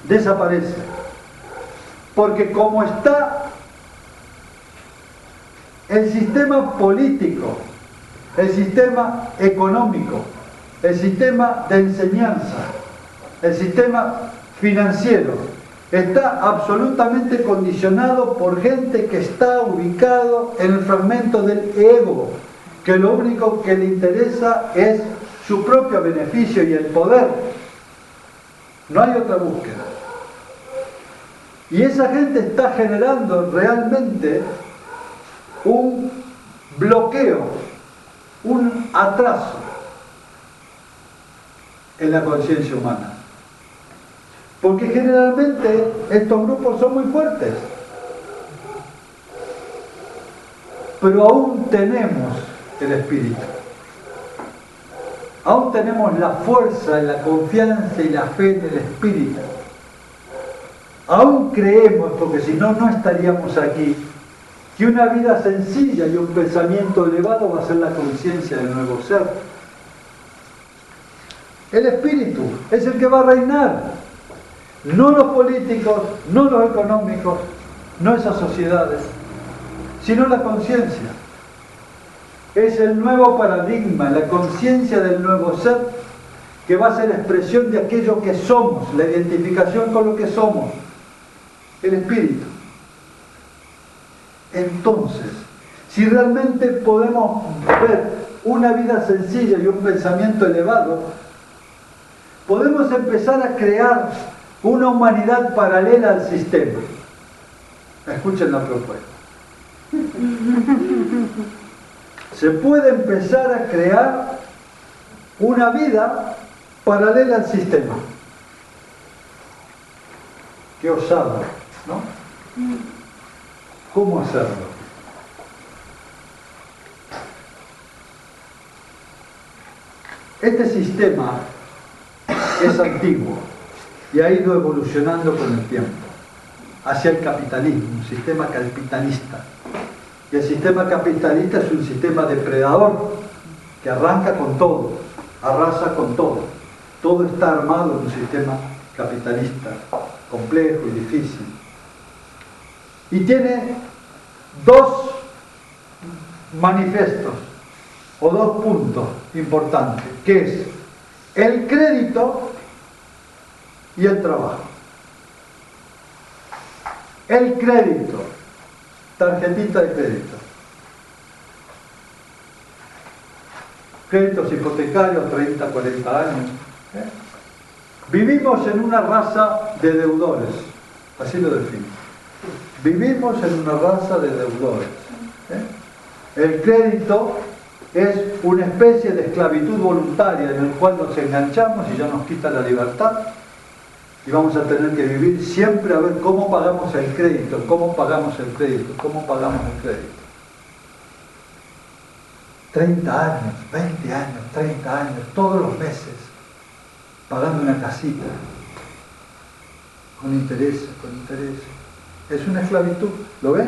desaparece. Porque como está el sistema político, el sistema económico, el sistema de enseñanza, el sistema financiero, está absolutamente condicionado por gente que está ubicado en el fragmento del ego, que lo único que le interesa es su propio beneficio y el poder. No hay otra búsqueda. Y esa gente está generando realmente un bloqueo, un atraso en la conciencia humana. Porque generalmente estos grupos son muy fuertes. Pero aún tenemos el espíritu. Aún tenemos la fuerza, la confianza y la fe en el espíritu. Aún creemos, porque si no, no estaríamos aquí, que una vida sencilla y un pensamiento elevado va a ser la conciencia del nuevo ser. El espíritu es el que va a reinar. No los políticos, no los económicos, no esas sociedades, sino la conciencia. Es el nuevo paradigma, la conciencia del nuevo ser, que va a ser la expresión de aquello que somos, la identificación con lo que somos, el espíritu. Entonces, si realmente podemos ver una vida sencilla y un pensamiento elevado, podemos empezar a crear una humanidad paralela al sistema. Escuchen la propuesta. Se puede empezar a crear una vida paralela al sistema. Qué osado, ¿no? ¿Cómo hacerlo? Este sistema es antiguo y ha ido evolucionando con el tiempo hacia el capitalismo, un sistema capitalista. Y el sistema capitalista es un sistema depredador que arranca con todo, arrasa con todo. Todo está armado en un sistema capitalista, complejo y difícil. Y tiene dos manifiestos o dos puntos importantes, que es el crédito y el trabajo. El crédito, tarjetita de crédito. Créditos hipotecarios, 30, 40 años. Vivimos en una raza de deudores, así lo defino. Vivimos en una raza de deudores. El crédito es una especie de esclavitud voluntaria en el cual nos enganchamos y ya nos quita la libertad. Y vamos a tener que vivir siempre a ver cómo pagamos el crédito, cómo pagamos el crédito, cómo pagamos el crédito. 30 años, 20 años, 30 años, todos los meses, pagando una casita, con intereses, con intereses. Es una esclavitud, ¿lo ves?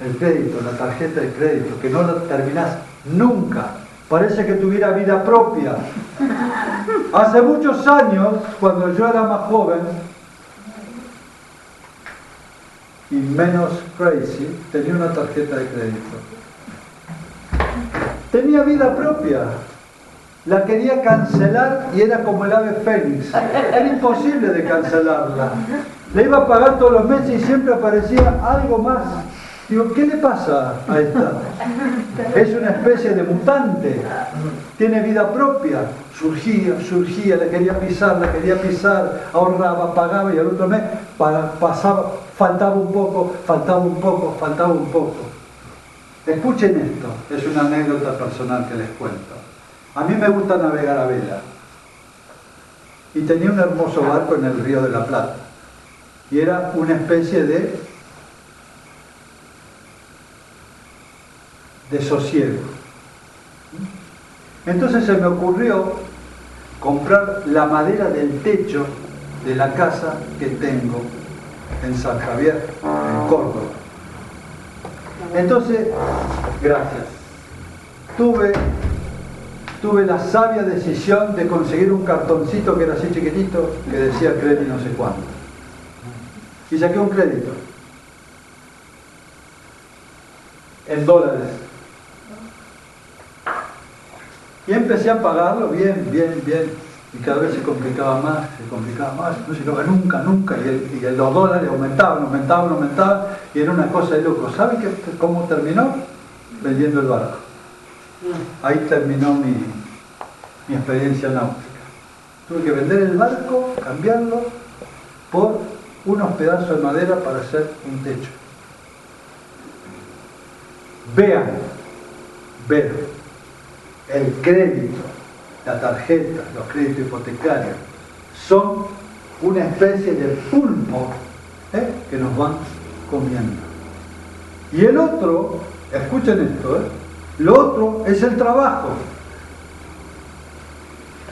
El crédito, la tarjeta de crédito, que no la terminás nunca. Parece que tuviera vida propia. Hace muchos años, cuando yo era más joven y menos crazy, tenía una tarjeta de crédito. Tenía vida propia. La quería cancelar y era como el ave fénix. Era imposible de cancelarla. La iba a pagar todos los meses y siempre aparecía algo más. Digo, ¿qué le pasa a esta? Es una especie de mutante. Tiene vida propia. Surgía, la quería pisar, ahorraba, pagaba y al otro mes pasaba, faltaba un poco. Escuchen esto, es una anécdota personal que les cuento. A mí me gusta navegar a vela. Y tenía un hermoso barco en el Río de la Plata. Y era una especie de sosiego. Entonces se me ocurrió comprar la madera del techo de la casa que tengo en San Javier, en Córdoba. Entonces, gracias. Tuve la sabia decisión de conseguir un cartoncito que era así chiquitito, que decía crédito no sé cuánto. Y saqué un crédito. En dólares. Y empecé a pagarlo bien. Y cada vez se complicaba más. No llegaba nunca. Y los dólares aumentaban. Y era una cosa de loco. ¿Saben cómo terminó? vendiendo el barco. Ahí terminó mi experiencia náutica. Tuve que vender el barco, cambiarlo por unos pedazos de madera para hacer un techo. Vean, el crédito, la tarjeta, los créditos hipotecarios, son una especie de pulpo que nos van comiendo. Y el otro, escuchen esto, lo otro es el trabajo.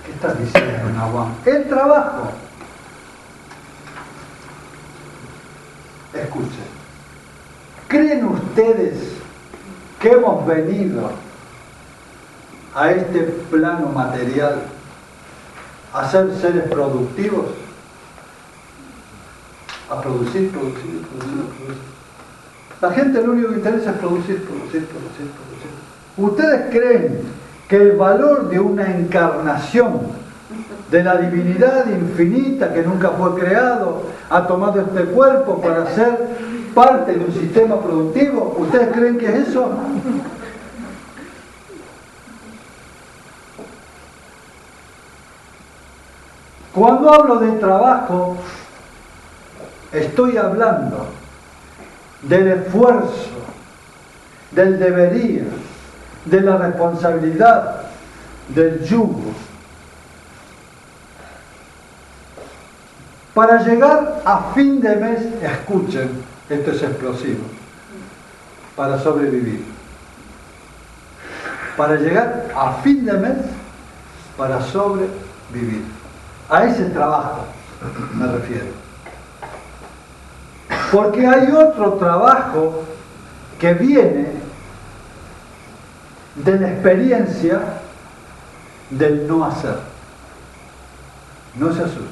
¿Qué estás diciendo, Nahuam? El trabajo. Escuchen. ¿Creen ustedes que hemos venido a este plano material a ser seres productivos? A producir. La gente lo único que interesa es producir. ¿Ustedes creen que el valor de una encarnación de la divinidad infinita que nunca fue creado ha tomado este cuerpo para ser parte de un sistema productivo? ¿Ustedes creen que es eso? Cuando hablo de trabajo, estoy hablando del esfuerzo, del debería, de la responsabilidad, del yugo. Para llegar a fin de mes, escuchen, esto es explosivo, para sobrevivir. Para llegar a fin de mes, para sobrevivir. A ese trabajo me refiero. Porque hay otro trabajo que viene de la experiencia del no hacer. No se asusten.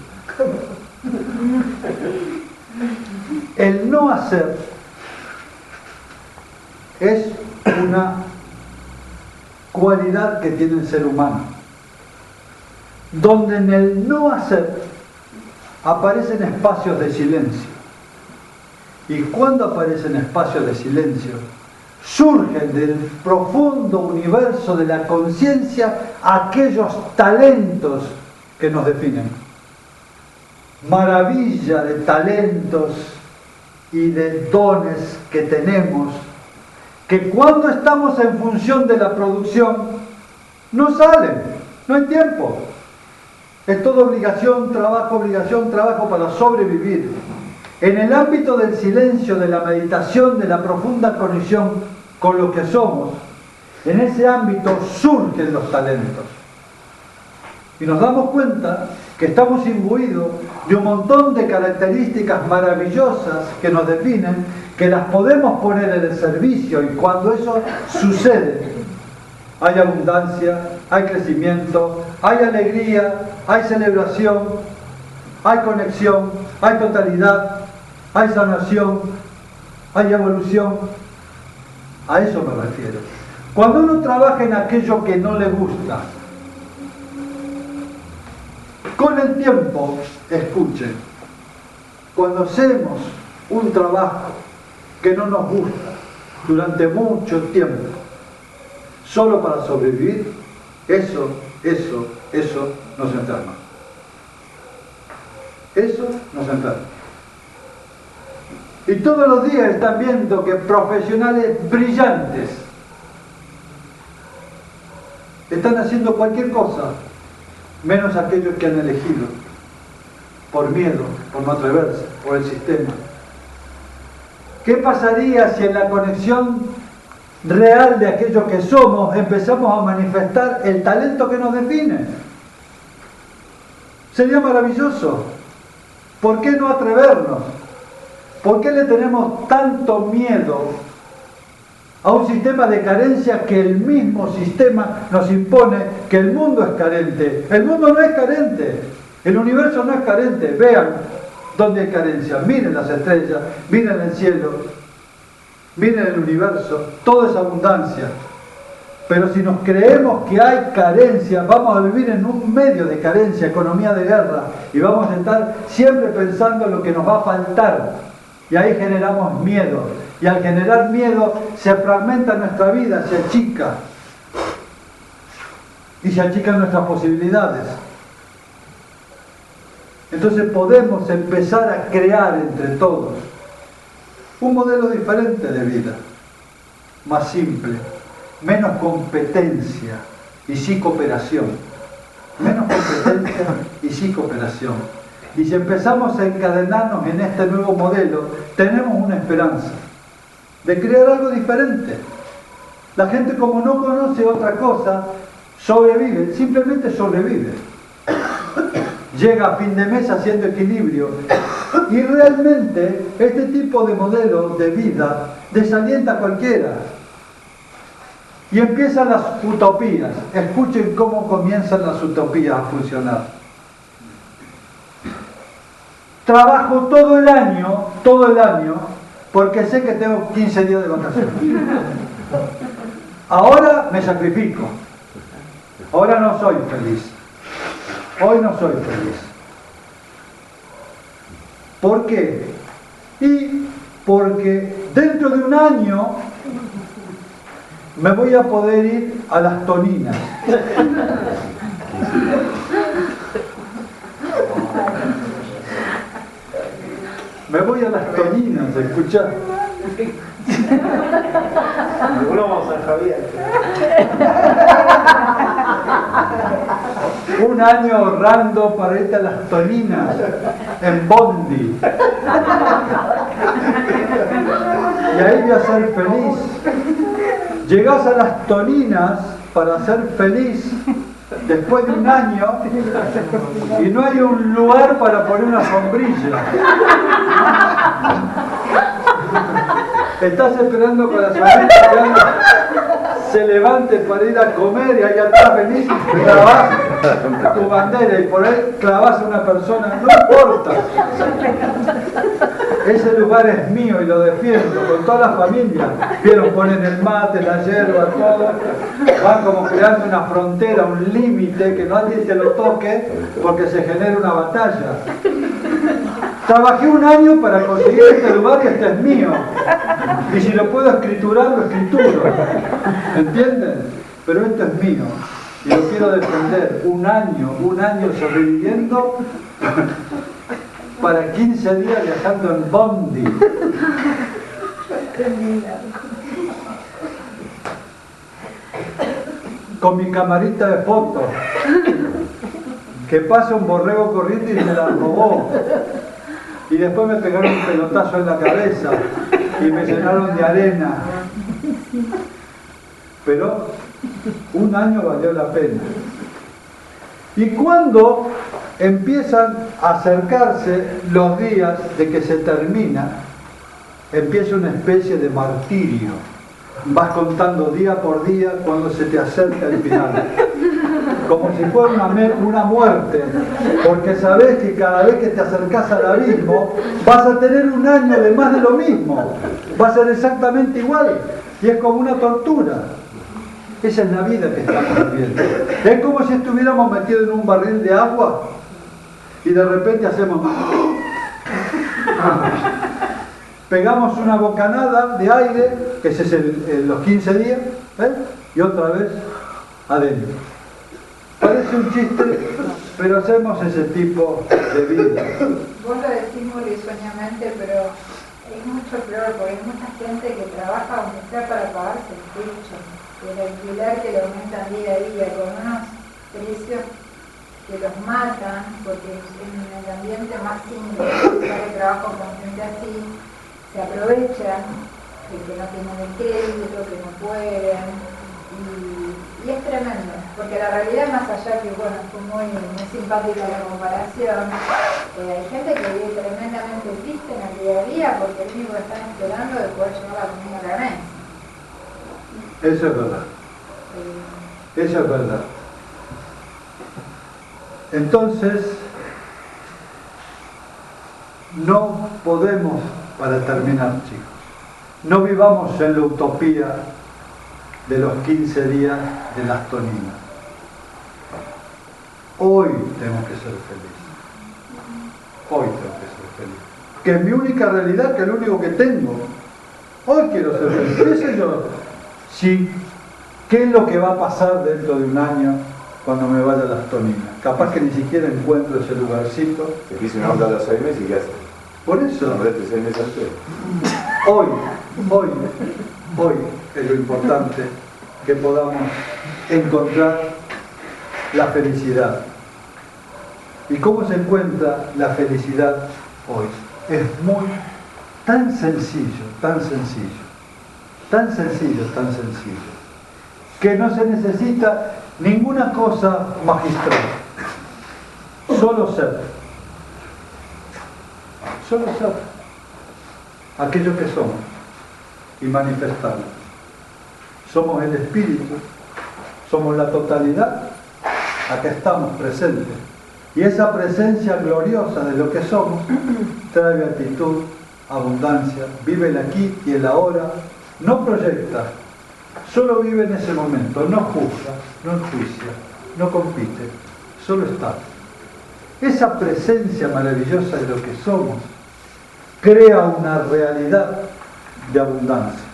El no hacer es una cualidad que tiene el ser humano, donde en el no hacer aparecen espacios de silencio. Y cuando aparecen espacios de silencio, surgen del profundo universo de la conciencia aquellos talentos que nos definen. Maravilla de talentos y de dones que tenemos, que cuando estamos en función de la producción, no salen, no hay tiempo. Es toda obligación, trabajo para sobrevivir. En el ámbito del silencio, de la meditación, de la profunda conexión con lo que somos, en ese ámbito surgen los talentos. Y nos damos cuenta que estamos imbuidos de un montón de características maravillosas que nos definen, que las podemos poner en el servicio, y cuando eso sucede, hay abundancia, hay crecimiento, hay alegría, hay celebración, hay conexión, hay totalidad, hay sanación, hay evolución. A eso me refiero. Cuando uno trabaja en aquello que no le gusta, con el tiempo, escuchen, cuando hacemos un trabajo que no nos gusta durante mucho tiempo, solo para sobrevivir, eso nos enferma. Eso nos enferma. Y todos los días están viendo que profesionales brillantes están haciendo cualquier cosa, menos aquellos que han elegido por miedo, por no atreverse, por el sistema. ¿Qué pasaría si en la conexión real de aquello que somos empezamos a manifestar el talento que nos define? Sería maravilloso. ¿Por qué no atrevernos? ¿Por qué le tenemos tanto miedo a un sistema de carencia que el mismo sistema nos impone que el mundo es carente? El mundo no es carente, el universo no es carente. Vean dónde hay carencia, miren las estrellas, miren el cielo, miren el universo, todo es abundancia. Pero si nos creemos que hay carencia, vamos a vivir en un medio de carencia, economía de guerra, y vamos a estar siempre pensando en lo que nos va a faltar. Y ahí generamos miedo, Y al generar miedo se fragmenta nuestra vida, se achica. Y se achican nuestras posibilidades. Entonces podemos empezar a crear entre todos un modelo diferente de vida, más simple, menos competencia y sí cooperación. Menos competencia y sí cooperación. Y si empezamos a encadenarnos en este nuevo modelo, tenemos una esperanza de crear algo diferente. La gente, como no conoce otra cosa, sobrevive, simplemente sobrevive. Llega a fin de mes haciendo equilibrio. Y realmente este tipo de modelo de vida desalienta a cualquiera. Y empiezan las utopías. Escuchen cómo comienzan las utopías a funcionar. Trabajo todo el año, porque sé que tengo 15 días de vacaciones. Ahora me sacrifico. Ahora no soy feliz. Hoy no soy feliz. ¿Por qué? Y porque dentro de un año me voy a poder ir a las Toninas. Me voy a las Toninas, ¿escuchá? Algunos vamos a San Javier. Un año ahorrando para irte a las Toninas en bondi. Y ahí voy a ser feliz. Llegás a las Toninas para ser feliz después de un año y no hay un lugar para poner una sombrilla. Estás esperando con la sombrilla se levante para ir a comer y ahí atrás venís y clavás tu bandera y por ahí clavás a una persona, no importa. Ese lugar es mío y lo defiendo con toda la familia. Vieron, ponen el mate, la hierba, todo. Van como creando una frontera, un límite que nadie te lo toque porque se genera una batalla. Trabajé un año para conseguir este lugar y este es mío. Y si lo puedo escriturar, lo escrituro. ¿Entienden? Pero esto es mío. Y lo quiero defender. Un año sobreviviendo para 15 días viajando en bondi. Con mi camarita de fotos. Que pasa un borrego corriendo y me la robó. Y después me pegaron un pelotazo en la cabeza y me llenaron de arena. Pero un año valió la pena. Y cuando empiezan a acercarse los días de que se termina, empieza una especie de martirio. Vas contando día por día cuando se te acerca el final. Como si fuera una muerte, porque sabés que cada vez que te acercás al abismo vas a tener un año de más de lo mismo, va a ser exactamente igual y es como una tortura. Esa es la vida que estamos viviendo. Es como si estuviéramos metidos en un barril de agua y de repente hacemos pegamos una bocanada de aire, que ese es los 15 días, y otra vez adentro. Parece un chiste, pero hacemos ese tipo de vida. Vos lo decís muy risueñamente, pero es mucho peor, porque hay mucha gente que trabaja aunque sea para pagarse el techo, el alquiler que le aumentan día a día, con unos precios que los matan, porque en el ambiente más simple, que trabajo con gente así, se aprovechan de que no tienen el crédito, que no pueden. Y es tremendo, porque la realidad, más allá que, bueno, fue muy simpática la comparación, hay gente que vive tremendamente triste en el día a día porque es único que están esperando de poder llevar la comida a la mesa. Eso es verdad. Eso es verdad. Entonces, no podemos, para terminar, chicos, no vivamos en la utopía de los 15 días de las Toninas. Hoy tengo que ser feliz. Hoy tengo que ser feliz. Que es mi única realidad, que es lo único que tengo. Hoy quiero ser feliz. ¿Qué sé yo? Sí. ¿Qué es lo que va a pasar dentro de un año cuando me vaya a las Toninas? Capaz que ni siquiera encuentro ese lugarcito. Te quise una onda a los 6 meses y ¿qué haces? Por eso, ¿Nombraste 6 meses antes? hoy es lo importante que podamos encontrar la felicidad. ¿Y cómo se encuentra la felicidad hoy? Es tan sencillo, que no se necesita ninguna cosa magistral, solo ser aquello que somos y manifestarlo. Somos el espíritu, somos la totalidad, acá estamos presentes. Y esa presencia gloriosa de lo que somos trae beatitud, abundancia, vive el aquí y el ahora, no proyecta, solo vive en ese momento, no juzga, no enjuicia, no compite, solo está. Esa presencia maravillosa de lo que somos crea una realidad de abundancia.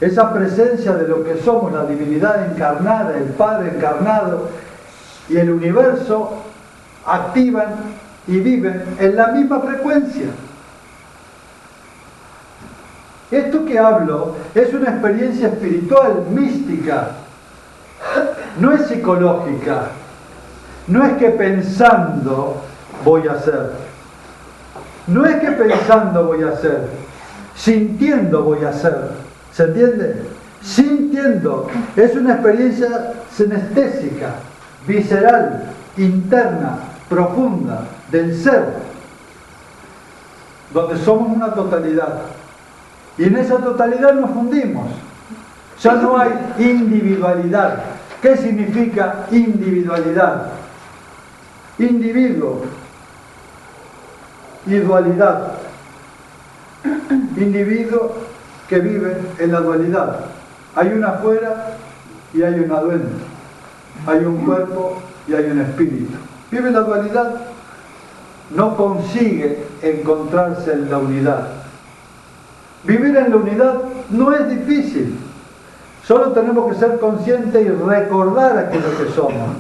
Esa presencia de lo que somos, la divinidad encarnada, el Padre encarnado y el universo, activan y viven en la misma frecuencia. Esto que hablo es una experiencia espiritual, mística, no es psicológica, no es que pensando voy a hacer, no es que pensando voy a hacer, sintiendo voy a hacer, ¿se entiende? Sintiendo, es una experiencia sinestésica, visceral, interna, profunda, del ser, donde somos una totalidad. Y en esa totalidad nos fundimos. Ya no hay individualidad. ¿Qué significa individualidad? Individuo y dualidad. Individuo que vive en la dualidad. Hay una afuera y hay una adentro. Hay un cuerpo y hay un espíritu. Vive en la dualidad. No consigue encontrarse en la unidad. Vivir en la unidad no es difícil. Solo tenemos que ser conscientes y recordar aquello que somos.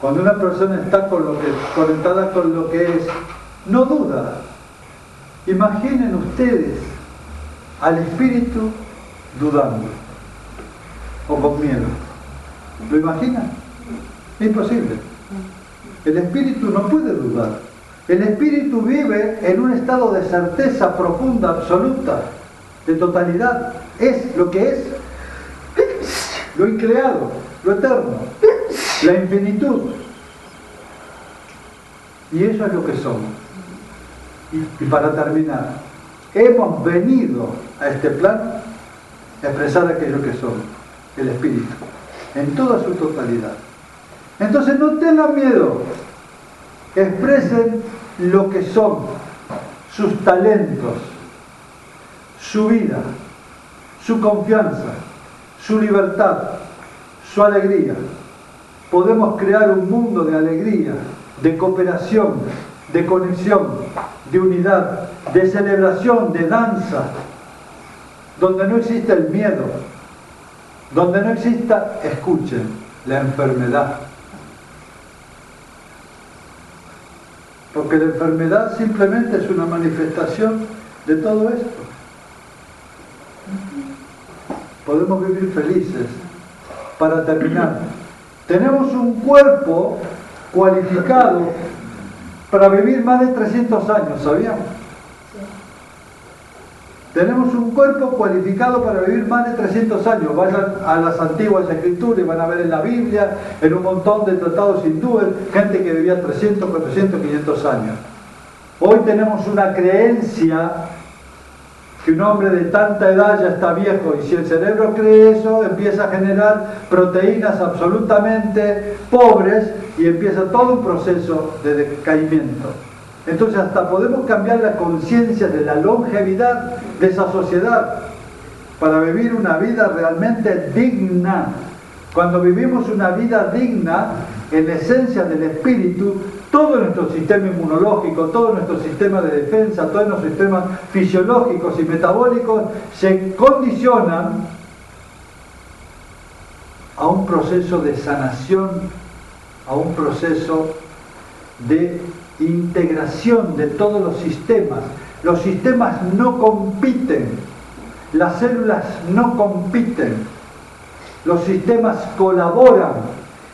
Cuando una persona está conectada con lo que es, no duda. Imaginen ustedes al espíritu dudando o con miedo. ¿Lo imaginan? Es imposible. El espíritu no puede dudar. El espíritu vive en un estado de certeza profunda, absoluta, de totalidad. Es lo que es, lo increado, lo eterno, la infinitud. Y eso es lo que somos. Y para terminar, hemos venido a este plan a expresar aquello que somos, el espíritu, en toda su totalidad. Entonces no tengan miedo, expresen lo que son, sus talentos, su vida, su confianza, su libertad, su alegría. Podemos crear un mundo de alegría, de cooperación, de conexión, de unidad, de celebración, de danza, donde no exista el miedo, donde no exista, escuchen, la enfermedad. Porque la enfermedad simplemente es una manifestación de todo esto. Podemos vivir felices. Para terminar, tenemos un cuerpo cualificado para vivir más de 300 años, ¿sabían? Tenemos un cuerpo cualificado para vivir más de 300 años. Vayan a las antiguas escrituras y van a ver en la Biblia, en un montón de tratados hindúes, gente que vivía 300, 400, 500 años. Hoy tenemos una creencia que un hombre de tanta edad ya está viejo, y si el cerebro cree eso, empieza a generar proteínas absolutamente pobres y empieza todo un proceso de decaimiento. Entonces hasta podemos cambiar la conciencia de la longevidad de esa sociedad para vivir una vida realmente digna. Cuando vivimos una vida digna, en la esencia del espíritu, todo nuestro sistema inmunológico, todo nuestro sistema de defensa, todos nuestros sistemas fisiológicos y metabólicos se condicionan a un proceso de sanación, a un proceso de integración de todos los sistemas. Los sistemas no compiten, las células no compiten, los sistemas colaboran.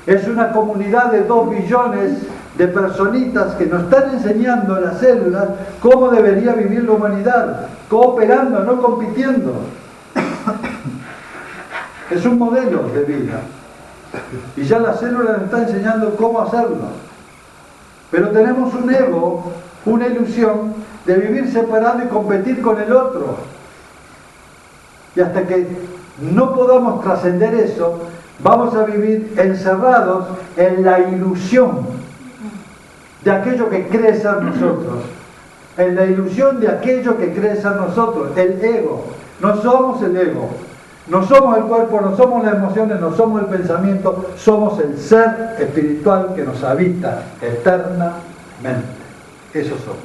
Es una comunidad de 2 billones de personitas que nos están enseñando a las células cómo debería vivir la humanidad, cooperando, no compitiendo. Es un modelo de vida. Y ya la célula nos está enseñando cómo hacerlo. Pero tenemos un ego, una ilusión de vivir separado y competir con el otro. Y hasta que no podamos trascender eso, vamos a vivir encerrados en la ilusión de aquello que cree ser nosotros. En la ilusión de aquello que cree ser nosotros, el ego. No somos el ego. No somos el cuerpo, no somos las emociones, no somos el pensamiento, somos el ser espiritual que nos habita eternamente. Eso somos.